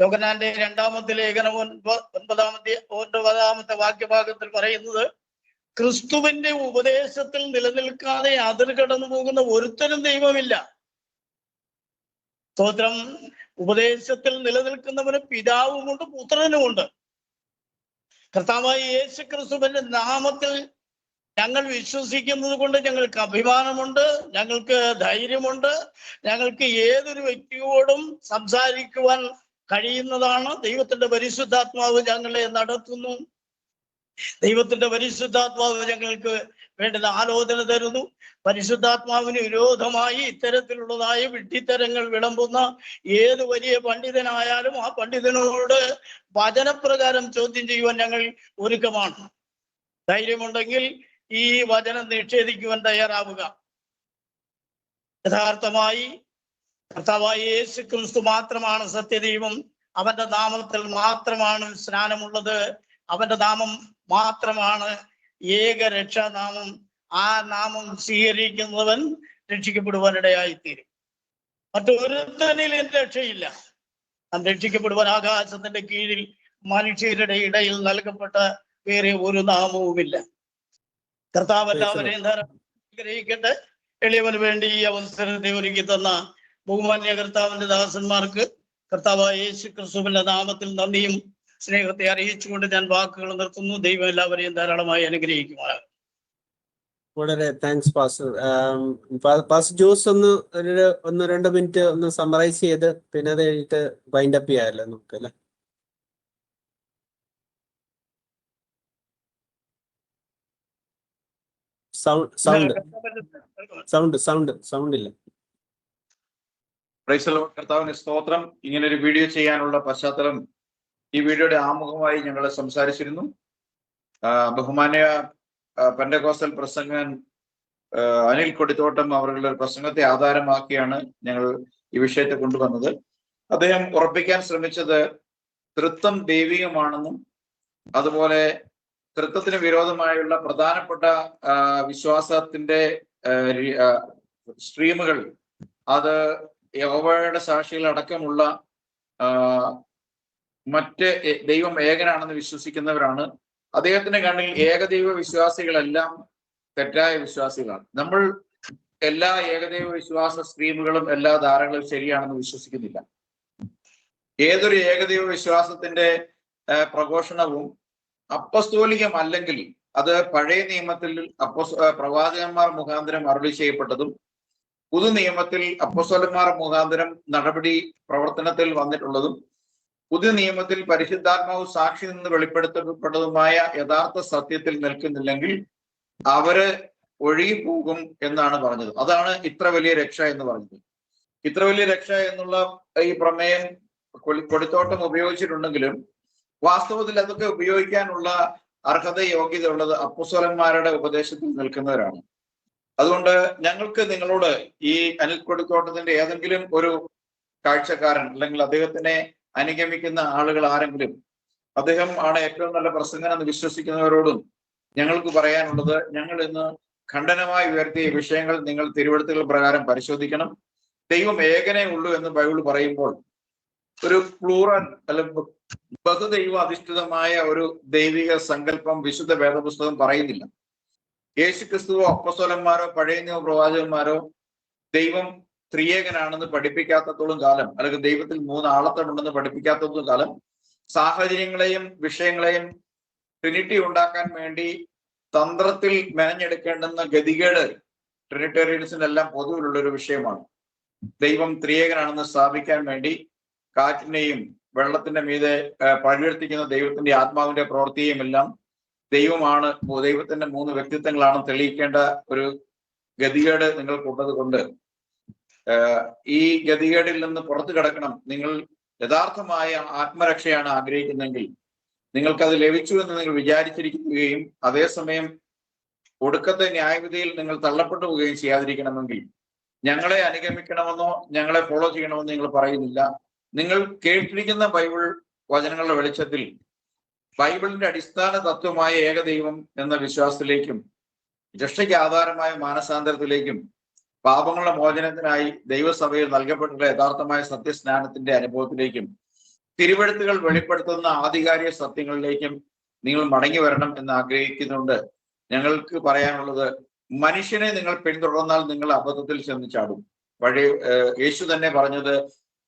S6: യോഹന്നാന്റെ 2-ാമത്തെ ലേഖനം 9-ാമത്തെ വാക്യഭാഗത്തിൽ പറയുന്നത്, ക്രിസ്തുവിന്റെ ഉപദേശത്തിൽ നിലനിൽക്കാതെ അതിർ കടന്നു പോകുന്ന ഒരുത്തരും ദൈവമില്ല. സ്തോത്രം. ഉപദേശത്തിൽ നിലനിൽക്കുന്നവന് പിതാവുമുണ്ട്, പുത്രനുമുണ്ട്. കർത്താവായ യേശു ക്രിസ്തുവിന്റെ നാമത്തിൽ ഞങ്ങൾ വിശ്വസിക്കുന്നത് കൊണ്ട് ഞങ്ങൾക്ക് അഭിമാനമുണ്ട്, ഞങ്ങൾക്ക് ധൈര്യമുണ്ട്, ഞങ്ങൾക്ക് ഏതൊരു വ്യക്തിയോടും സംസാരിക്കുവാൻ കഴിയുന്നതാണ്. ദൈവത്തിന്റെ പരിശുദ്ധാത്മാവ് ഞങ്ങളെ നടത്തുന്നു. ദൈവത്തിന്റെ പരിശുദ്ധാത്മാവ് ഞങ്ങൾക്ക് വേണ്ടുന്ന ആലോചന തരുന്നു. പരിശുദ്ധാത്മാവിന് വിരോധമായി ഇത്തരത്തിലുള്ളതായ വിഡ്ഢിത്തരങ്ങൾ വിളമ്പുന്ന ഏത് വലിയ പണ്ഡിതനായാലും ആ പണ്ഡിതനോട് വചനപ്രകാരം ചോദ്യം ചെയ്യുവാൻ ഞങ്ങൾ ഒരുക്കമാണ്. ധൈര്യമുണ്ടെങ്കിൽ ഈ വചനം നിഷേധിക്കുവാൻ തയ്യാറാവുക. യഥാർത്ഥമായി കർത്താവായ യേശു ക്രിസ്തു മാത്രമാണ് സത്യദൈവം. അവന്റെ നാമത്തിൽ മാത്രമാണ് സ്നാനമുള്ളത്. അവന്റെ നാമം മാത്രമാണ് ഏക രക്ഷാനാമം. ആ നാമം സ്വീകരിക്കുന്നവൻ രക്ഷിക്കപ്പെടുവാനിടയായിത്തീരും. മറ്റൊരുത്തനിലും രക്ഷയില്ല. നാം രക്ഷിക്കപ്പെടുവാൻ ആകാശത്തിന്റെ കീഴിൽ മനുഷ്യരുടെ ഇടയിൽ നൽകപ്പെട്ട വേറെ ഒരു നാമവുമില്ല. കർത്താവ് എല്ലാവരെയും ധാരാളം എളിയവന് വേണ്ടി ഈ അവസരത്തെ ഒരുക്കി തന്ന ബഹുമാന്യ കർത്താവിന്റെ ദാസന്മാർക്ക് കർത്താവായ യേശു ക്രിസ്തുവിന്റെ നാമത്തിൽ നന്ദിയും സ്നേഹത്തെ അറിയിച്ചുകൊണ്ട് ഞാൻ വാക്കുകൾ നിർത്തുന്നു. ദൈവം എല്ലാവരെയും ധാരാളമായി അനുഗ്രഹിക്കുമാറാകട്ടെ.
S4: വളരെ താങ്ക്സ് പാസ്റ്റർ. പാസ്റ്റർ ജോസ് ഒന്ന് 2 മിനിറ്റ് ഒന്ന് സമ്മറൈസ് ചെയ്ത് പിന്നെ അത് കഴിഞ്ഞിട്ട് വൈൻഡ് അപ്പ് ചെയ്യാമല്ലോ നമുക്ക് അല്ലേ? സൗണ്ട് ഇല്ല.
S3: കർത്താവിന് സ്തോത്രം. ഇങ്ങനെ ഒരു വീഡിയോ ചെയ്യാനുള്ള പശ്ചാത്തലം ഈ വീഡിയോയുടെ ആമുഖമായി ഞങ്ങൾ സംസാരിച്ചിരുന്നു. ബഹുമാന്യ പെന്തക്കോസ്റ്റൽ പ്രസംഗൻ അനിൽ കൊടിത്തോട്ടം അവരുടെ പ്രസംഗത്തെ ആധാരമാക്കിയാണ് ഞങ്ങൾ ഈ വിഷയത്തെ കൊണ്ടുവന്നത്. അദ്ദേഹം ഉറപ്പിക്കാൻ ശ്രമിച്ചത് തൃത്വം ദൈവികമാണെന്നും അതുപോലെ തൃത്വത്തിന് വിരോധമായുള്ള പ്രധാനപ്പെട്ട വിശ്വാസത്തിന്റെ സ്ട്രീമുകൾ അത് യഹോവയുടെ സാക്ഷികൾ അടക്കമുള്ള മറ്റ് ദൈവം ഏകനാണെന്ന് വിശ്വസിക്കുന്നവരാണ്. അദ്ദേഹത്തിന്റെ കണ്ണിൽ ഏകദൈവ വിശ്വാസികളെല്ലാം തെറ്റായ വിശ്വാസികളാണ്. നമ്മൾ എല്ലാ ഏകദൈവ വിശ്വാസ സ്ട്രീമുകളും എല്ലാ ധാരകളും ശരിയാണെന്ന് വിശ്വസിക്കുന്നില്ല. ഏതൊരു ഏകദൈവ വിശ്വാസത്തിന്റെ പ്രഘോഷണവും അപ്പസ്തോലികമല്ലെങ്കിൽ അത് പഴയ നിയമത്തിൽ പ്രവാചകന്മാർ മുഖാന്തരം അരുളി ചെയ്യപ്പെട്ടതും പുതു നിയമത്തിൽ അപ്പോസ്തലന്മാർ മുഖാന്തരം നടപടി പ്രവർത്തനത്തിൽ വന്നിട്ടുള്ളതും പുതിയ നിയമത്തിൽ പരിശുദ്ധാത്മാവ് സാക്ഷി നിന്ന് വെളിപ്പെടുത്തപ്പെട്ടതുമായ യഥാർത്ഥ സത്യത്തിൽ നിൽക്കുന്നില്ലെങ്കിൽ അവര് ഒഴുകിപ്പോകും എന്നാണ് പറഞ്ഞത്. അതാണ് ഇത്ര വലിയ രക്ഷ എന്ന് പറഞ്ഞത്. ഇത്ര വലിയ രക്ഷ എന്നുള്ള ഈ പ്രമേയം കൊടിത്തോട്ടം ഉപയോഗിച്ചിട്ടുണ്ടെങ്കിലും വാസ്തവത്തിൽ അതൊക്കെ ഉപയോഗിക്കാനുള്ള അർഹത യോഗ്യത ഉള്ളത് അപ്പോസ്തലന്മാരുടെ ഉപദേശത്തിൽ നിൽക്കുന്നവരാണ്. അതുകൊണ്ട് ഞങ്ങൾക്ക് നിങ്ങളോട് ഈ അനിൽ കൊടിത്തോട്ടത്തിന്റെ ഏതെങ്കിലും ഒരു കാഴ്ചക്കാരൻ അല്ലെങ്കിൽ അദ്ദേഹത്തിനെ അനുഗമിക്കുന്ന ആളുകൾ ആരെങ്കിലും അദ്ദേഹം ആണ് ഏറ്റവും നല്ല പ്രസംഗൻ എന്ന് വിശ്വസിക്കുന്നവരോടും ഞങ്ങൾക്ക് പറയാനുള്ളത്, ഞങ്ങൾ ഇന്ന് ഖണ്ഡനമായി ഉയർത്തിയ വിഷയങ്ങൾ നിങ്ങൾ തിരുവെഴുത്തുകൾ പ്രകാരം പരിശോധിക്കണം. ദൈവം ഏകനേ ഉള്ളൂ എന്ന് ബൈബിൾ പറയുമ്പോൾ ഒരു പ്ലൂറൽ അല്ലെങ്കിൽ ബഹുദൈവ അധിഷ്ഠിതമായ ഒരു ദൈവിക സങ്കല്പം വിശുദ്ധ വേദപുസ്തകം പറയുന്നില്ല. യേശു ക്രിസ്തുവോ അപ്പോസ്തലന്മാരോ പഴയ നിയമ പ്രവാചകന്മാരോ ദൈവം ത്രിയേകനാണെന്ന് പഠിപ്പിക്കാത്തത്തോളം കാലം, അല്ലെങ്കിൽ ദൈവത്തിൽ 3 ആളത്തമുണ്ടെന്ന് പഠിപ്പിക്കാത്തത്തോളം കാലം സാഹചര്യങ്ങളെയും വിഷയങ്ങളെയും ട്രിനിറ്റി ഉണ്ടാക്കാൻ വേണ്ടി തന്ത്രത്തിൽ മെനഞ്ഞെടുക്കേണ്ടുന്ന ഗതികേട് ട്രിനിറ്റേറിയൻസിനെല്ലാം പൊതുവിലുള്ള ഒരു വിഷയമാണ്. ദൈവം ത്രിയേകനാണെന്ന് സ്ഥാപിക്കാൻ വേണ്ടി കാറ്റിനെയും വെള്ളത്തിന്റെ മീതെ പഴുവർത്തിക്കുന്ന ദൈവത്തിന്റെ ആത്മാവിന്റെ പ്രവൃത്തിയും എല്ലാം ദൈവമാണ്, ദൈവത്തിന്റെ 3 വ്യക്തിത്വങ്ങളാണ് തെളിയിക്കേണ്ട ഒരു ഗതികേട് നിങ്ങൾക്കുള്ളത് കൊണ്ട് ഈ ഗതികേടിൽ നിന്ന് പുറത്തു കിടക്കണം. നിങ്ങൾ യഥാർത്ഥമായ ആത്മരക്ഷയാണ് ആഗ്രഹിക്കുന്നതെങ്കിൽ നിങ്ങൾക്കത് ലഭിച്ചു എന്ന് നിങ്ങൾ വിചാരിച്ചിരിക്കുകയും അതേസമയം ഒടുക്കത്തെ ന്യായവിധിയിൽ നിങ്ങൾ തള്ളപ്പെട്ടു പോവുകയും ചെയ്യാതിരിക്കണമെങ്കിൽ ഞങ്ങളെ അനുഗമിക്കണമെന്നോ ഞങ്ങളെ ഫോളോ ചെയ്യണമെന്നോ നിങ്ങൾ പറയുന്നില്ല. നിങ്ങൾ കേട്ടിരിക്കുന്ന ബൈബിൾ വചനങ്ങളുടെ വെളിച്ചത്തിൽ ബൈബിളിന്റെ അടിസ്ഥാന തത്വമായ ഏകദൈവം എന്ന വിശ്വാസത്തിലേക്കും രക്ഷയ്ക്ക് ആധാരമായ മാനസാന്തരത്തിലേക്കും പാപങ്ങളുടെ മോചനത്തിനായി ദൈവസഭയിൽ നൽകപ്പെട്ടുള്ള യഥാർത്ഥമായ സത്യസ്നാനത്തിന്റെ അനുഭവത്തിലേക്കും തിരുവെഴുത്തുകൾ വെളിപ്പെടുത്തുന്ന ആധികാരിക സത്യങ്ങളിലേക്കും നിങ്ങൾ മടങ്ങി വരണം എന്ന് ആഗ്രഹിക്കുന്നുണ്ട്. ഞങ്ങൾക്ക് പറയാനുള്ളത്, മനുഷ്യനെ നിങ്ങൾ പിന്തുടർന്നാൽ നിങ്ങൾ അബദ്ധത്തിൽ ചെന്ന് ചാടും. യേശു തന്നെ പറഞ്ഞത്,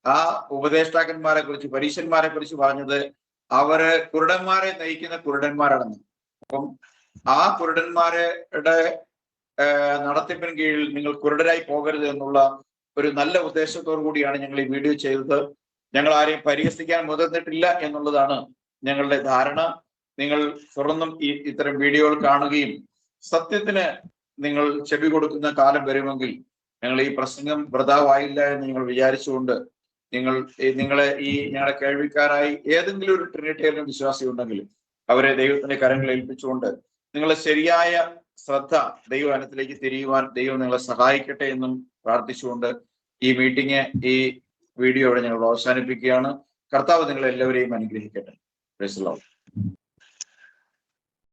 S3: ആ ഉപദേഷ്ടാക്കന്മാരെ കുറിച്ച് പരീശന്മാരെ കുറിച്ച് പറഞ്ഞത് അവര് കുരുടന്മാരെ നയിക്കുന്ന കുരുടന്മാരാണെന്ന്. അപ്പം ആ കുരുടന്മാരുടെ നടത്തിപ്പിന് കീഴിൽ നിങ്ങൾ കുരുടരായി പോകരുത് എന്നുള്ള ഒരു നല്ല ഉദ്ദേശത്തോടു കൂടിയാണ് ഞങ്ങൾ ഈ വീഡിയോ ചെയ്തത്. ഞങ്ങൾ ആരെയും പരിഹസിക്കാൻ മുതിർന്നിട്ടില്ല എന്നുള്ളതാണ് ഞങ്ങളുടെ ധാരണ. നിങ്ങൾ തുറന്നും ഇത്തരം വീഡിയോകൾ കാണുകയും സത്യത്തിന് നിങ്ങൾ ചെവി കൊടുക്കുന്ന കാലം വരുമെങ്കിൽ ഞങ്ങൾ ഈ പ്രസംഗം വൃഥാവായില്ല എന്ന് നിങ്ങൾ വിചാരിച്ചുകൊണ്ട് നിങ്ങളെ ഞങ്ങളുടെ കേൾവിക്കാരായി ഏതെങ്കിലും ഒരു ട്രിനിറ്റേറിയൻ വിശ്വാസി ഉണ്ടെങ്കിൽ അവരെ ദൈവത്തിന്റെ കരങ്ങളിൽ ഏൽപ്പിച്ചുകൊണ്ട് നിങ്ങളെ ശരിയായ ശ്രദ്ധ ദൈവവചനത്തിലേക്ക് തിരിയുവാൻ ദൈവം നിങ്ങളെ സഹായിക്കട്ടെ എന്നും പ്രാർത്ഥിച്ചുകൊണ്ട് ഈ ഈ വീഡിയോ ഇവിടെ ഞങ്ങൾ അവസാനിപ്പിക്കുകയാണ്. കർത്താവ് നിങ്ങളെല്ലാവരെയും അനുഗ്രഹിക്കട്ടെ. Praise the Lord.